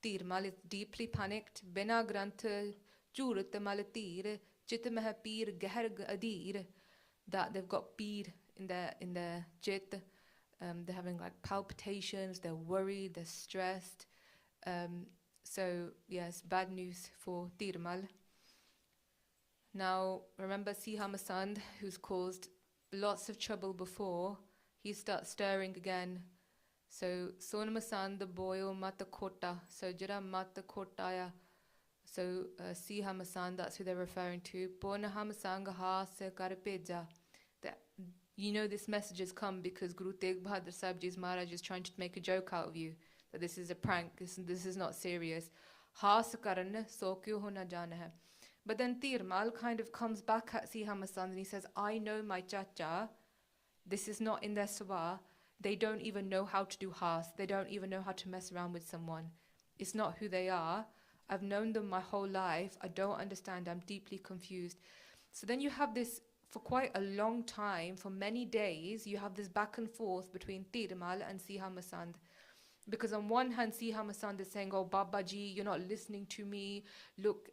Tirmal is deeply panicked. Bina Granth churat mal tir chit meh peer gehar adir. That they've got peer in their chit. They're having like palpitations. They're worried. They're stressed. So yes, bad news for Tirmal. Now remember Siha Masand, who's caused lots of trouble before. He starts stirring again. So Son Masand the boyo mata kota. So jira mata kotaya. So Siha Masand, that's who they're referring to. Pona Hamasanga ha se kar peja. This message has come because Guru Tegh Bahadur Sahib Ji's Maharaj is trying to make a joke out of you, that this is a prank, this is not serious. Haas karan so kyu ho na jana hai. But then Tirmal kind of comes back at Siha Masand and he says, I know my chacha, this is not in their sawa. They don't even know how to do haas. They don't even know how to mess around with someone. It's not who they are. I've known them my whole life. I don't understand. I'm deeply confused. So then you have this, for quite a long time, for many days, you have this back and forth between Tirmal and Siha Masand. Because on one hand, Siha Masand is saying, oh, Babaji, you're not listening to me. Look,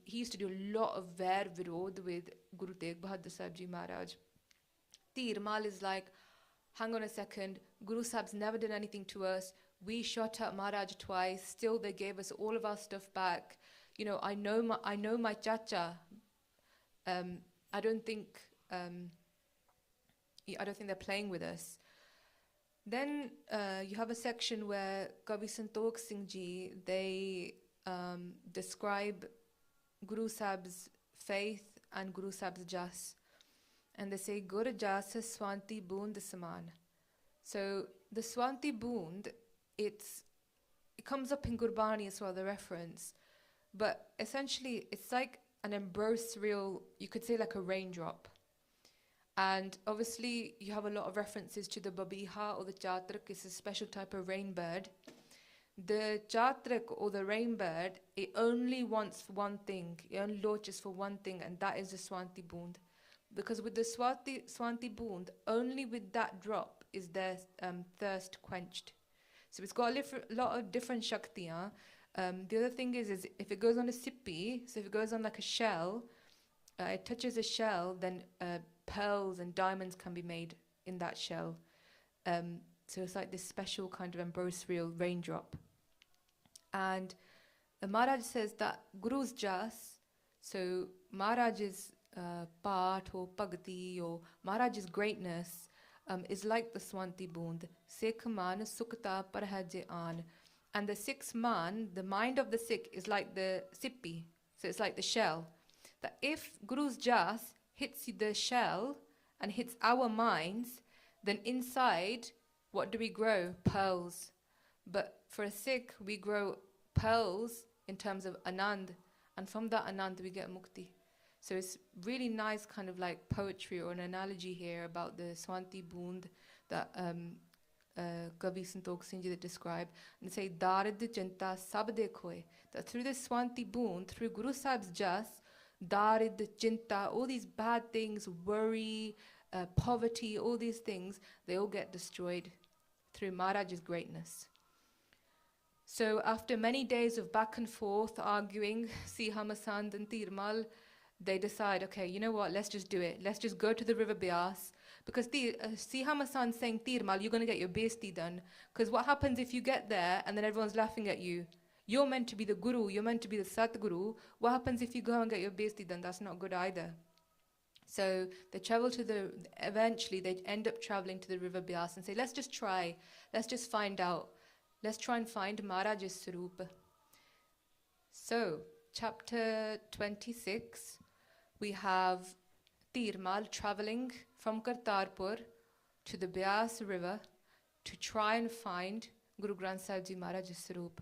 he used to do a lot of Vair Virod with Guru Tegh Bahadur Sahib Ji Maharaj. Tirmal is like, hang on a second, Guru Sahib's never done anything to us. We shot at Maharaj twice. Still, they gave us all of our stuff back. I know my chacha. I don't think they're playing with us. Then you have a section where Kavi Santokh Singh Ji, they describe Guru Sahib's faith and Guru Sahib's jas. And they say, Gur jas swanti boond saman. So the swanti boond, it comes up in Gurbani as well, the reference. But essentially, it's like an ambrosial, you could say like a raindrop. And obviously, you have a lot of references to the babiha or the chatrak. It's a special type of rain bird. The chatrak or the rain bird, it only wants one thing. It only launches for one thing, and that is the swanti boond. Because with the swanti boond, only with that drop is their thirst quenched. So it's got a lot of different shaktiyan. The other thing is if it goes on a sippy, so if it goes on like a shell, it touches a shell, then pearls and diamonds can be made in that shell. So it's like this special kind of ambrosial raindrop. And Maharaj says that Guru's jas, so Maharaj's part or bhakti or Maharaj's greatness is like the swanti boond. Sikh man sukta parhaje an. And the Sikh's man, the mind of the Sikh is like the sippy, so it's like the shell. That if Guru's jas hits the shell and hits our minds, then inside, what do we grow? Pearls. But for a Sikh, we grow pearls in terms of Anand, and from that Anand we get mukti. So it's really nice kind of like poetry or an analogy here about the Swanti Boond that Kavi Santokh Singh Ji describe, and say Darid Janta Sab Dekhoe, that through this Swanti Boond, through Guru Sahib's jas, Darid Chinta, all these bad things, worry, poverty, all these things, they all get destroyed through Maharaj's greatness. So after many days of back and forth arguing, Siha Masand and Tirmal, they decide, okay, you know what, let's just do it. Let's just go to the river Bias. Because Siha Masand saying, Tirmal, you're going to get your besti done. Because what happens if you get there and then everyone's laughing at you? You're meant to be the Guru, you're meant to be the Satguru. What happens if you go and get your besti done? That's not good either. So they travel eventually they end up traveling to the river Bias and say, let's just try, let's just find out. Let's try and find Maharaj's Saroop. So, chapter 26, we have Tirmal traveling from Kartarpur to the Bias river to try and find Guru Granth Sahib Ji Maharaj's Saroop.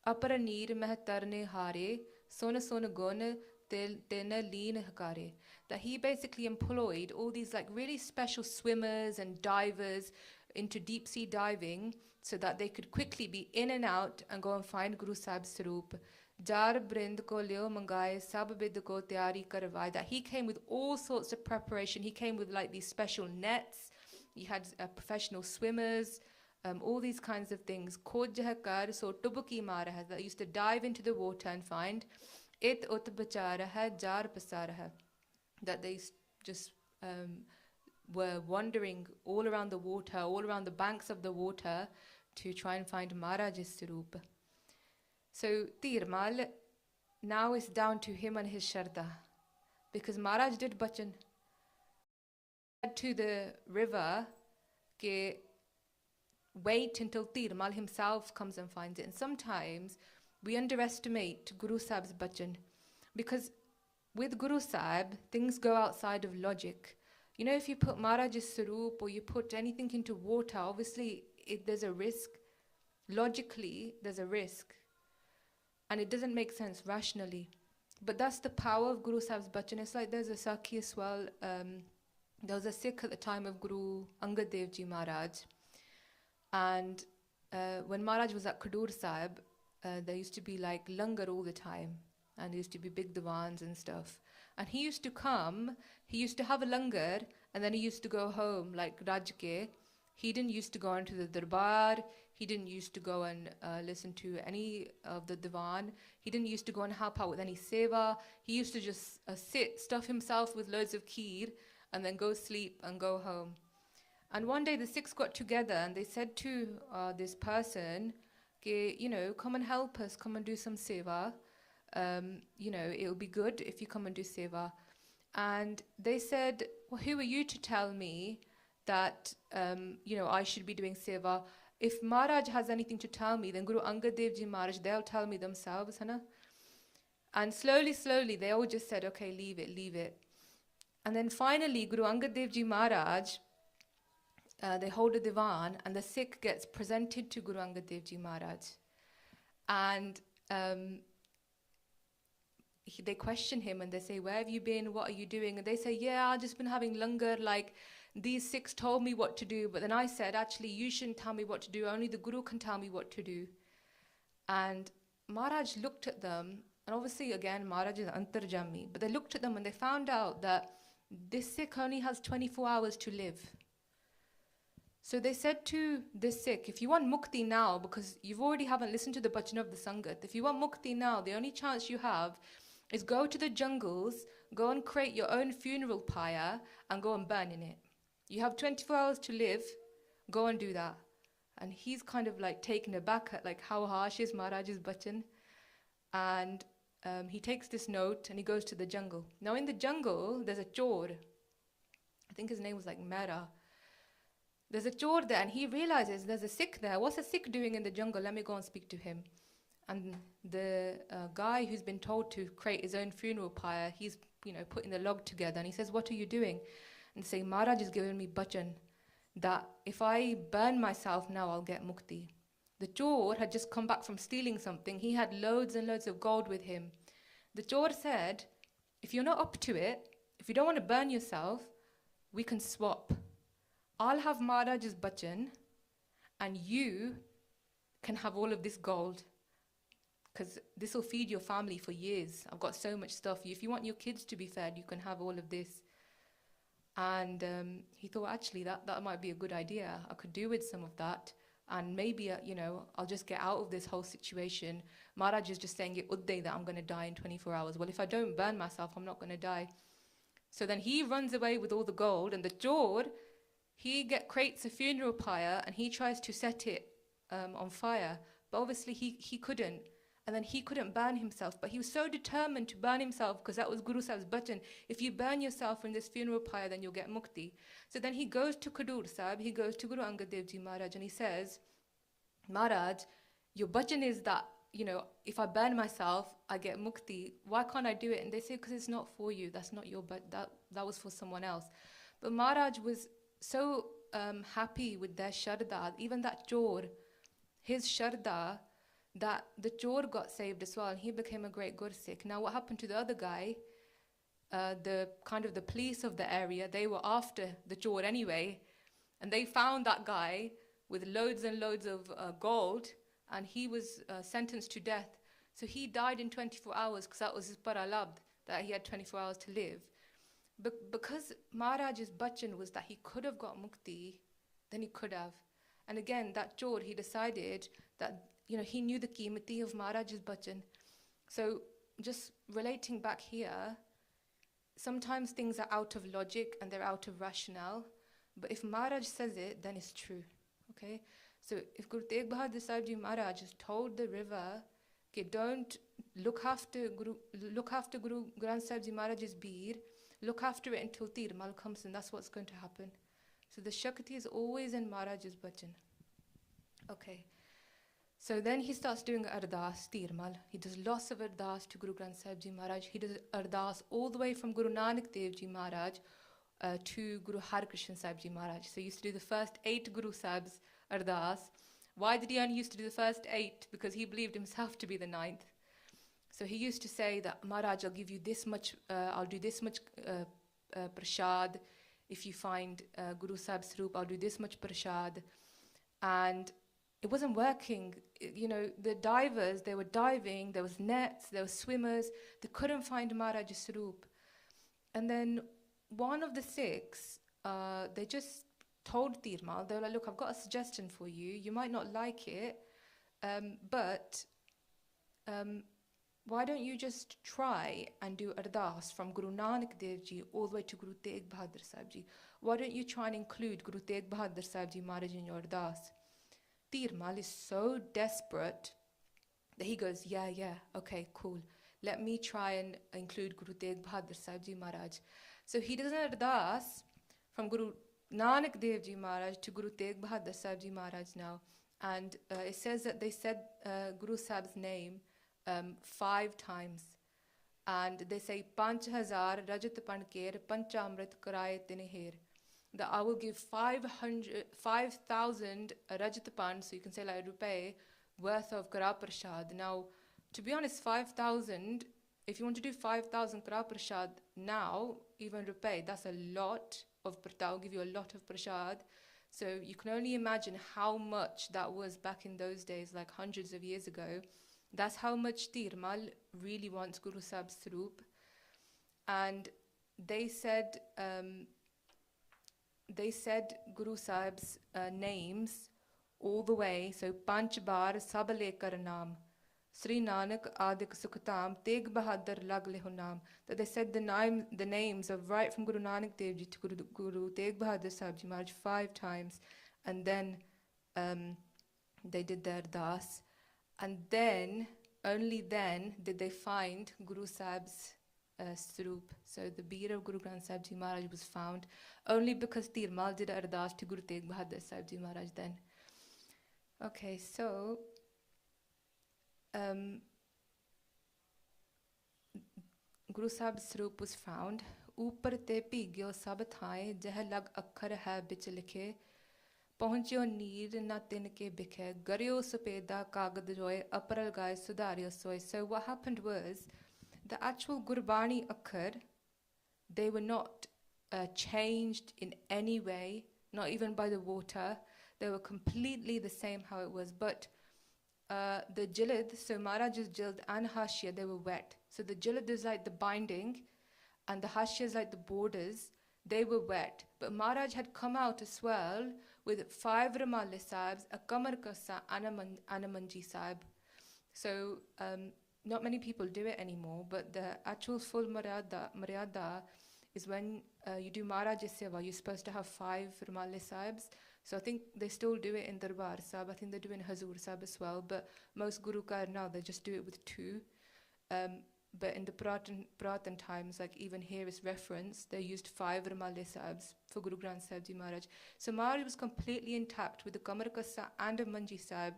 Apara neer meh tarne hare, sona sona gun tena leen hakare. That he basically employed all these like really special swimmers and divers into deep sea diving so that they could quickly be in and out and go and find Guru Sahib's Saroop. Jar brind ko leo mangaye sab bid ko tayari karvaye. That he came with all sorts of preparation. He came with like these special nets. He had professional swimmers, all these kinds of things. Khoj kar so tubuki mara hai, that used to dive into the water and find it ut bachara hai jar pasara hai. That they just were wandering all around the water, all around the banks of the water to try and find Maharaj's Saroop. So Tirmal, now it's down to him and his Sharda, because Maharaj did bachan. To the river, ke wait until Tirmal himself comes and finds it. And sometimes we underestimate Guru Sahib's bachan, because with Guru Sahib, things go outside of logic. You know, if you put Maharaj's Saroop or you put anything into water, obviously there's a risk. Logically, there's a risk. And it doesn't make sense rationally. But that's the power of Guru Sahib's bachan. It's like there's a Sakhi as well. There was a Sikh at the time of Guru Angad Dev Ji Maharaj. And when Maharaj was at Khadur Sahib, there used to be like langar all the time. And there used to be big divans and stuff. And he used to come, he used to have a langar, and then he used to go home like Rajke. He didn't used to go into the darbar, he didn't used to go and listen to any of the divan, he didn't used to go and help out with any seva. He used to just sit, stuff himself with loads of kheer, and then go sleep and go home. And one day the Sikhs got together and they said to this person, Ke, you know, come and help us, come and do some seva. You know, it would be good if you come and do seva. And they said, well, who are you to tell me that, I should be doing seva. If Maharaj has anything to tell me, then Guru Angad Dev Ji Maharaj, they'll tell me themselves, है ना? And slowly, they all just said, okay, leave it. And then finally, Guru Angad Dev Ji Maharaj, they hold a divan, and the Sikh gets presented to Guru Angad Dev Ji Maharaj. And they question him, and they say, where have you been? What are you doing? And they say, yeah, I've just been having langar, like, these Sikhs told me what to do, but then I said, actually, you shouldn't tell me what to do. Only the Guru can tell me what to do. And Maharaj looked at them, and obviously, again, Maharaj is Antarjami, but they looked at them and they found out that this Sikh only has 24 hours to live. So they said to this Sikh, if you want mukti now, because you've already haven't listened to the bhajan of the Sangat, if you want mukti now, the only chance you have is go to the jungles, go and create your own funeral pyre, and go and burn in it. You have 24 hours to live, go and do that. And he's kind of like taken aback at like how harsh is Maharaj's bhajan. And he takes this note and he goes to the jungle. Now in the jungle, there's a chor. I think his name was like Mera. There's a chor there, and he realizes there's a Sikh there. What's a Sikh doing in the jungle? Let me go and speak to him. And the guy who's been told to create his own funeral pyre, he's putting the log together, and he says, what are you doing? And say, Maharaj is giving me bhajan that if I burn myself now, I'll get mukti. The chor had just come back from stealing something. He had loads and loads of gold with him. The chor said, if you're not up to it, if you don't want to burn yourself, we can swap. I'll have Maharaj's bhajan, and you can have all of this gold, because this will feed your family for years. I've got so much stuff. If you want your kids to be fed, you can have all of this. And he thought, actually, that might be a good idea. I could do with some of that. And maybe, I'll just get out of this whole situation. Maharaj is just saying, Udday, that I'm going to die in 24 hours. Well, if I don't burn myself, I'm not going to die. So then he runs away with all the gold. And the Jor, he creates a funeral pyre, and he tries to set it on fire. But obviously, he couldn't. And then he couldn't burn himself. But he was so determined to burn himself, because that was Guru Sahib's bhajan. If you burn yourself in this funeral pyre, then you'll get mukti. So then he goes to Khadur Sahib, he goes to Guru Angad Dev Ji Maharaj, and he says, Maharaj, your bhajan is that, if I burn myself, I get mukti. Why can't I do it? And they say, because it's not for you. That's not your bhajan. That was for someone else. But Maharaj was so happy with their Sharda, even that Jor, his Sharda, that the Jor got saved as well, and he became a great Gursikh. Now what happened to the other guy, the police of the area, they were after the Jor anyway, and they found that guy with loads and loads of gold, and he was sentenced to death. So he died in 24 hours, because that was his paralabd, that he had 24 hours to live. But because Maharaj's bhajan was that he could have got mukti, then he could have. And again, that Jor, he decided that he knew the qimati of Maharaj's bhajan. So just relating back here, sometimes things are out of logic and they're out of rationale. But if Maharaj says it, then it's true. Okay? So if Guru Tegh Bahadur Sahib Maharaj has told the river, okay, don't look after Guru Granth Sahib Ji Maharaj's beer, look after it until Tirmal comes, and that's what's going to happen. So the Shakti is always in Maharaj's bhajan. Okay. So then he starts doing Ardas, Tirmal. He does lots of Ardas to Guru Granth Sahib Ji Maharaj. He does Ardas all the way from Guru Nanak Dev Ji Maharaj to Guru Har Krishan Sahib Ji Maharaj. So he used to do the first 8 Guru Sahibs Ardas. Why did he only used to do the first 8? Because he believed himself to be the 9th. So he used to say that, Maharaj, I'll give you this much, I'll do this much prashad. If you find Guru Sahib Saroop, I'll do this much prashad. And it wasn't working. The divers, they were diving, there was nets, there were swimmers, they couldn't find Maharaj's Saroop. And then one of the Sikhs, they just told Tirmal, they were like, look, I've got a suggestion for you. You might not like it, but why don't you just try and do Ardas from Guru Nanak Dev Ji all the way to Guru Tegh Bahadur Sahib Ji? Why don't you try and include Guru Tegh Bahadur Sahib Ji Maharaj in your Ardas? Tirmal is so desperate that he goes, yeah, okay, cool. Let me try and include Guru Tegh Bahadur Sahib Ji Maharaj. So he does an Ardas from Guru Nanak Dev Ji Maharaj to Guru Tegh Bahadur Sahib Ji Maharaj now. And it says that they said Guru Sahib's name 5 times. And they say, Panch Hazar Rajat Panker Panchamrit Karaye Tineher. That I will give 5,000 Rajat Pan, so you can say like rupee, worth of Kara Prashad. Now, to be honest, 5,000, if you want to do 5,000 Kara Prashad now, even rupee, that's a lot of that will give you a lot of prashad. So you can only imagine how much that was back in those days, like hundreds of years ago. That's how much Tirmal really wants Guru Sahib's Saroop. And they said Guru Sahib's names all the way. So Panch Bar Sabalekar Naam, Sri Nanak Adik Sukhatam, Tegh Bahadur Lagle Naam. That they said the names of right from Guru Nanak Dev Ji to Guru Tegh Bahadur Sahib Ji Maharaj 5 times. And then they did their das. And then, only then, did they find Guru Sahib's Saroop. So the beer of Guru Granth Sahib Ji Maharaj was found only because Tirmal did ardas to Guru Tegh Bahadur Sahib Ji Maharaj then. Okay, so Guru Sahib's Saroop was found. Upar te pigyo sab thaye jeh lag akhar hai bich likhe. Pahunchyo neer na tinke bikhe. Garyo supeda kagad joy aparal gai sudaryo soy. So what happened was, the actual Gurbani akhar, they were not changed in any way, not even by the water. They were completely the same how it was. But the jilid, so Maharaj's jilid and hashya, they were wet. So the jilid is like the binding, and the hashya is like the borders. They were wet. But Maharaj had come out as well with 5 Ramali Sahibs, a Kamar Kasa, and a Manji Sahib. So not many people do it anymore, but the actual full Maryada is when you do Maharaj's Seva, you're supposed to have 5 Ramali Sahibs. So I think they still do it in Darbar Sahib. I think they do it in Hazur Sahib as well. But most Guru Kar now, they just do it with 2. But in the Puratan times, like even here is referenced, they used 5 Ramali Sahibs for Guru Granth Sahib Ji Maharaj. So Maharaj was completely intact with the Kamar Kasa and a Manji Sahib.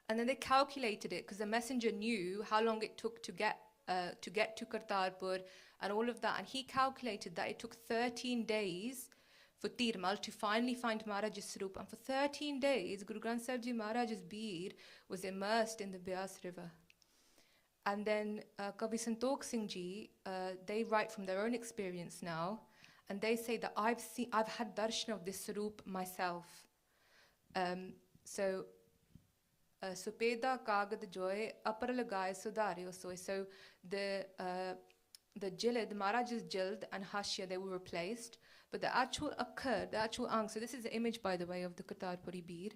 And then they calculated it because the messenger knew how long it took to get to Kartarpur and all of that. And he calculated that it took 13 days for Tirmal to finally find Maharaj's Saroop. And for 13 days, Guru Granth Sahib Ji Maharaj's beer was immersed in the Beas River. And then Kavi Santokh Singh Ji, they write from their own experience now, and they say that I've had darshan of this Saroop myself. So Supeda Kagad Joy, Apar Lagai Sudaryo Soy. So the jilid, the Maharaj's jild and hashya, they were replaced, but the actual akhar, the actual ang, so this is the image, by the way, of the Kartarpuri beer,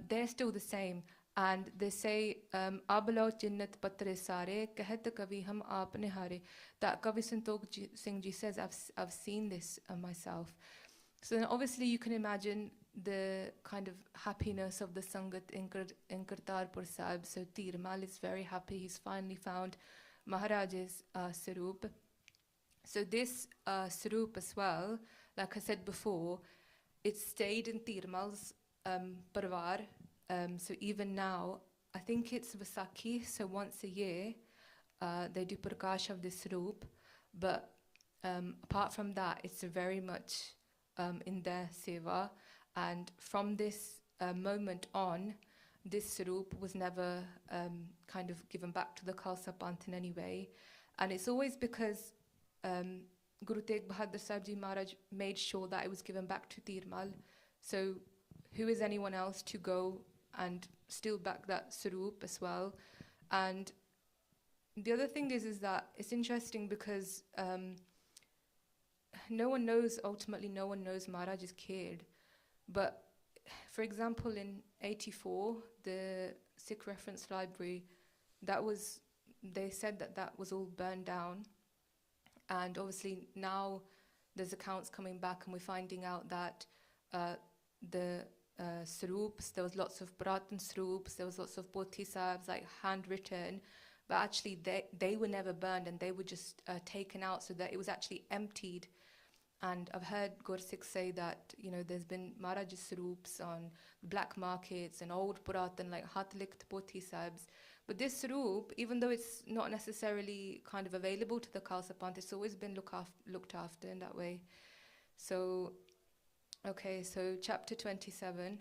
they're still the same. And they say, Abalo Jinnat Patre Sare, Kahet Kavi Hum Aapne Hare. That Kavi Santokh Singh Ji says, I've seen this myself. So then obviously you can imagine the kind of happiness of the Sangat in Kartarpur Sahib. So Tirmal is very happy. He's finally found Maharaj's Saroop. So this Saroop as well, like I said before, it stayed in Tirmal's Parvar. So even now, I think it's Vaisakhi, so once a year, they do Parkash of this Saroop. But apart from that, it's very much in their seva. And from this moment on, this Saroop was never kind of given back to the Khalsa Panth in any way. And it's always because Guru Tegh Bahadur Sahib Ji Maharaj made sure that it was given back to Tirmal. So who is anyone else to go and steal back that Saroop as well? And the other thing is that it's interesting because ultimately no one knows Maharaj's kid. But for example, in 84, the Sikh reference library, they said that was all burned down. And obviously now there's accounts coming back and we're finding out that the Saroops, there was lots of Puratan Saroops, there was lots of Pothi Sahibs, like handwritten, but actually they were never burned and they were just taken out so that it was actually emptied. And I've heard Gursikhs say that, there's been Maharaj's Saroops on black markets and old Puratan, like Hatlikt Pothi Sahibs. But this Saroop, even though it's not necessarily kind of available to the Khalsa Panth, it's always been looked after in that way. So, okay, so chapter 27.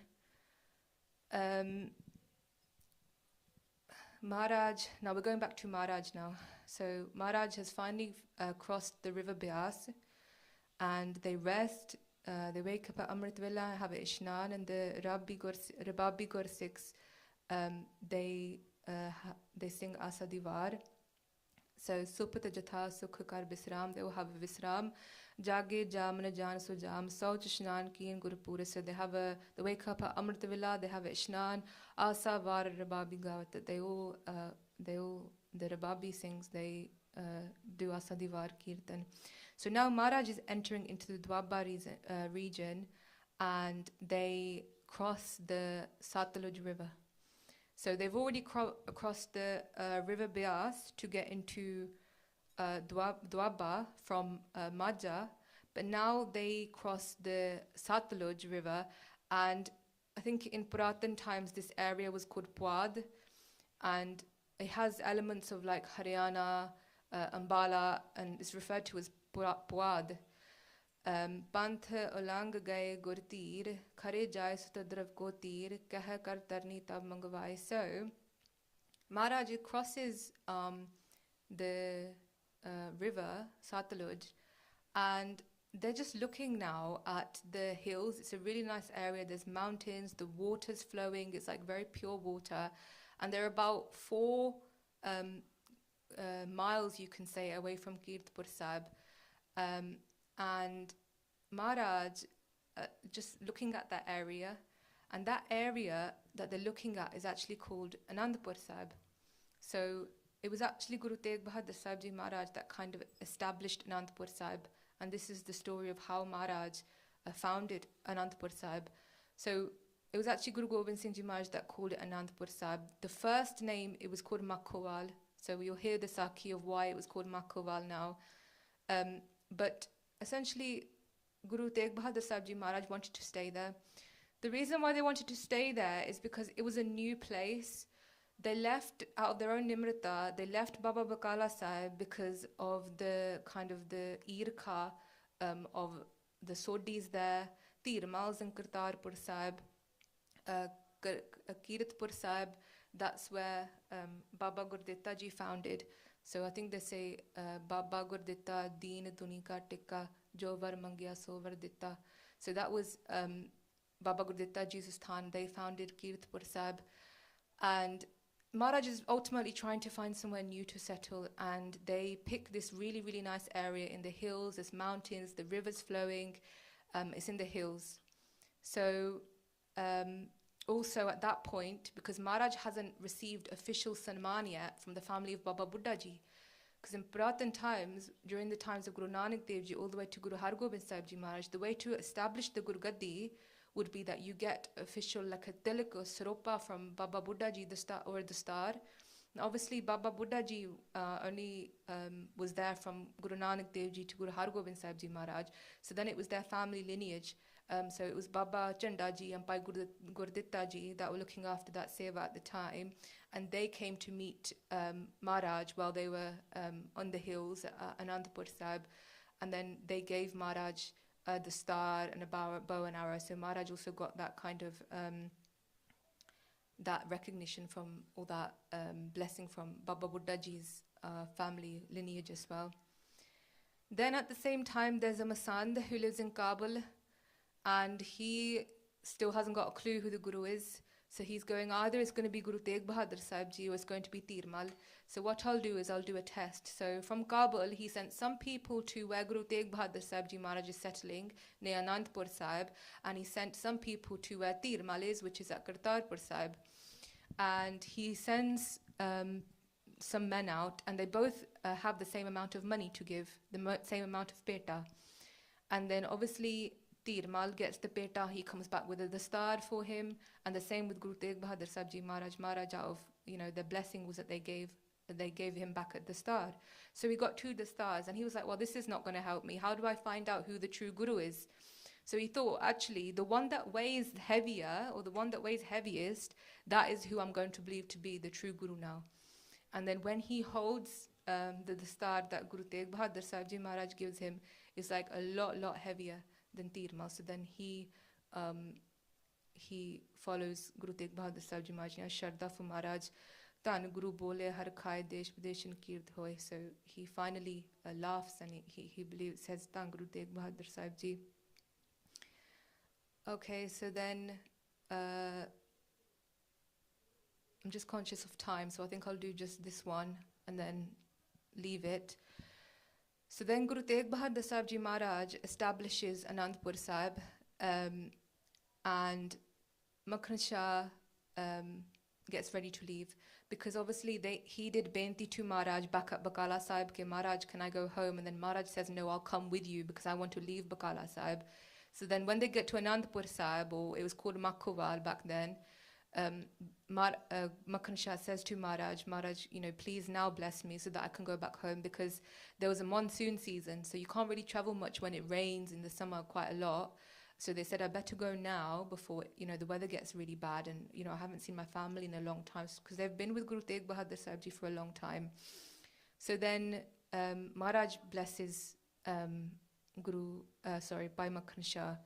Maharaj, now we're going back to Maharaj now. So Maharaj has finally crossed the river Beas, and they rest. They wake up at Amrit Villa, have a Ishnan, and the Rababi Gursikhs, they sing Asa Divar. So Supata Jatha Sukh Kar Visram, they will have a Visram. Jage Jamana Jan Sujam, Sauch Ishnan Keen Gurupura. So they wake up at Amrit Villa, they have a Ishnan, Asa Var Rababi Gawat. They all, the Rababi sings, they do Asa Divar Kirtan. So now Maharaj is entering into the Dwabba region, and they cross the Satluj river. So they've already crossed the river Beas to get into Dwabba from Majha, but now they cross the Satluj river, and I think in Puratan times this area was called Puad, and it has elements of like Haryana, Ambala, and it's referred to as Puad. Panth ulang gaye gurtir, khare jai sutadrav ko tir, kah kar tarni tab mangwai. So Maharaj crosses the river Satluj, and they're just looking now at the hills. It's a really nice area. There's mountains, the water's flowing. It's like very pure water, and they're about 4 miles, you can say, away from Kirtpur Sahib. And Maharaj, just looking at that area, and that area that they're looking at is actually called Anandpur Sahib. So it was actually Guru Tegh Bahadur Sahib Ji Maharaj that kind of established Anandpur Sahib, and this is the story of how Maharaj founded Anandpur Sahib. So it was actually Guru Gobind Singh Ji Maharaj that called it Anandpur Sahib. The first name, it was called Makhowal. So you'll hear the Sakhi of why it was called Makhowal now. But essentially, Guru Tegh Bahadur Sahib Ji Maharaj wanted to stay there. The reason why they wanted to stay there is because it was a new place. They left out of their own Nimrata, they left Baba Bakala Sahib because of the kind of the Irka of the Sodis there, Tirmals and Kartarpur Sahib, Kiratpur Sahib, that's where Baba Gurditta Ji founded. So I think they say Baba Gurditta Deen Dunika Tikka Jovar Mangya Sovar Ditta. So that was Baba Gurditta Ji's Than. They founded Kirtpur Sahib, and Maharaj is ultimately trying to find somewhere new to settle, and they pick this really, really nice area in the hills. There's mountains, the river's flowing, it's in the hills. So also at that point, because Maharaj hasn't received official Sanman yet from the family of Baba Buddha Ji, because in Puratan times, during the times of Guru Nanak Dev Ji all the way to Guru Hargobind Sahib Ji Maharaj, the way to establish the Guru Gaddi would be that you get official like a tilak or saropa from Baba Buddha Ji, the star. And obviously Baba Buddha Ji only was there from Guru Nanak Dev Ji to Guru Hargobind Sahib Ji Maharaj. So then it was their family lineage. So it was Baba Chanda Ji and Pai Gurditta Ji that were looking after that seva at the time. And they came to meet Maharaj while they were on the hills at Anandpur Sahib. And then they gave Maharaj the star and a bow and arrow. So Maharaj also got that kind of that recognition from all that blessing from Baba Buddha Ji's family lineage as well. Then at the same time, there's a Masand who lives in Kabul, and he still hasn't got a clue who the Guru is. So he's going, either it's going to be Guru Tegh Bahadur Sahib Ji or it's going to be Tirmal. So what I'll do is I'll do a test. So from Kabul, he sent some people to where Guru Tegh Bahadur Sahib Ji Maharaj is settling, near Anandpur Sahib, and he sent some people to where Tirmal is, which is at Kartarpur Sahib. And he sends some men out, and they both have the same amount of money to give, the same amount of peta. And then obviously Tirmal gets the peta, he comes back with the star for him, and the same with Guru Tegh Bahadur Sahib Ji Maharaj. Maharaj, out of the blessing was that they gave they gave him back at the start. So he got 2 dastars, and he was like, well, this is not going to help me. How do I find out who the true guru is? So he thought, actually, the one that weighs heavier, or the one that weighs heaviest, that is who I'm going to believe to be the true guru now. And then when he holds the dastar that Guru Tegh Bahadur Sahib Ji Maharaj gives him, is like a lot heavier than Tirmal. So then he follows Guru Tegh Bahadur Sahib Ji Maharaj, Sharda for Maharaj, Tan Guru Bole Har Khai Desh Videshan Kirt Hoy. So he finally laughs, and he believes, says Tan Guru Tegh Bahadur Sahib Ji. Okay, so then I'm just conscious of time, so I think I'll do just this one and then leave it. So then Guru Tegh Bahadur Sahib Ji Maharaj establishes Anandpur Sahib, and Makhan Shah gets ready to leave, because obviously he did Benti to Maharaj back at Bakala Sahib, ke Maharaj, can I go home? And then Maharaj says, no, I'll come with you because I want to leave Bakala Sahib. So then when they get to Anandpur Sahib, or it was called Makhowal back then, Makhan Shah says to Maharaj, please now bless me so that I can go back home, because there was a monsoon season, so you can't really travel much when it rains in the summer quite a lot. So they said, I better go now before, the weather gets really bad, and, I haven't seen my family in a long time, because they've been with Guru Tegh Bahadur Sahib Ji for a long time. So then Maharaj blesses by Makhan Shah,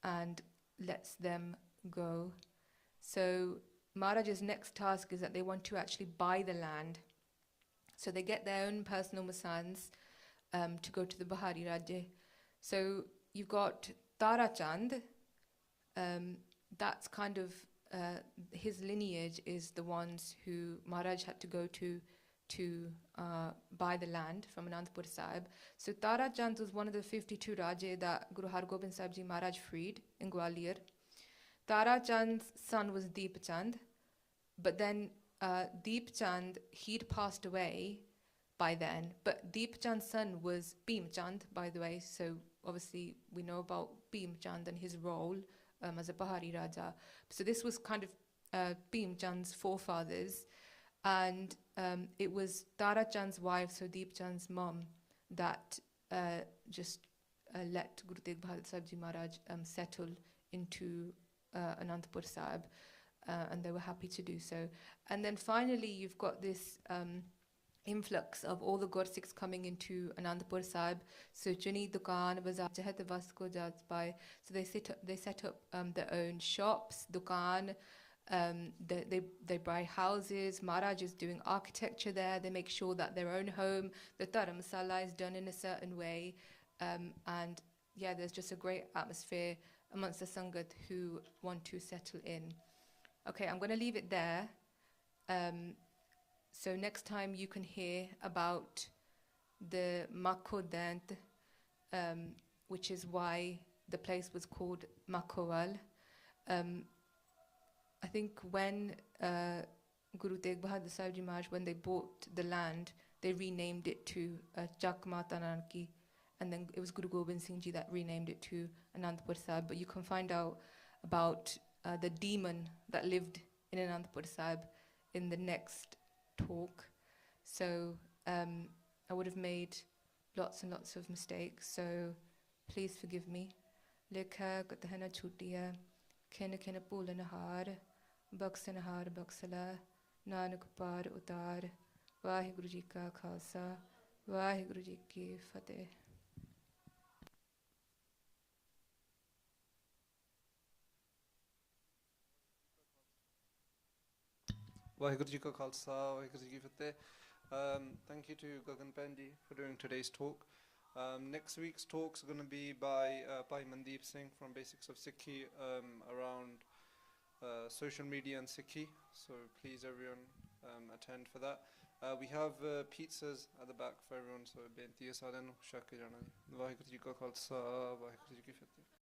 and lets them go. So Maharaj's next task is that they want to actually buy the land. So they get their own personal masans to go to the Bahari Rajya. So you've got Tara Chand, that's kind of his lineage is the ones who Maharaj had to go to buy the land from Anandpur Sahib. So Tara Chand was one of the 52 Raje that Guru Har Gobind Sahib Ji Maharaj freed in Gwalior. Tara Chand's son was Deep Chand, but then Deep Chand, he'd passed away by then, but Deep Chand's son was Bhim Chand, by the way, so obviously we know about Bhim Chand and his role as a Bahari Raja. So this was kind of Bhim Chand's forefathers, and it was Tara Chand's wife, so Deep Chand's mom, that just let Guru Tegh Bahadur Sahib Ji Maharaj settle into Anandpur Sahib, and they were happy to do so. And then finally you've got this influx of all the Gursikhs coming into Anandpur Sahib. So Chuni Dukan Bazaar Jahat Vasko Jatspai. So they set up their own shops, Dukan. They buy houses. Maharaj is doing architecture there. They make sure that their own home, the dharamsala, is done in a certain way. And yeah, there's just a great atmosphere amongst the Sangat who want to settle in. Okay, I'm going to leave it there. So next time you can hear about the Makho Dant, which is why the place was called Makhowal. I think when Guru Tegh Bahadur Sahib Ji Maharaj, when they bought the land, they renamed it to Chak Mata Nanki, and then it was Guru Gobind Singh Ji that renamed it to Anandpur Sahib. But you can find out about the demon that lived in Anandpur Sahib in the next talk. So I would have made lots and lots of mistakes, so please forgive me. Lekha Gatahana Chutiya, Kena Kena Pulanahar, Baksanahar Baksala, Nanak Par Utar, Vaheguru Ji Ka Khalsa, Vaheguru Ji Ki Fateh. Vaheguru Ji Ka Khalsa, Vaheguru Ji Ki Fateh. Thank you to Gagan Pendi for doing today's talk. Next week's talks are going to be by Bhai Mandeep Singh from Basics of Sikhi around social media and Sikhi. So please everyone attend for that. We have pizzas at the back for everyone. So benti hai sarean nu shak ke jana. Vaheguru Ji Ka Khalsa, Vaheguru Ji Ki Fateh.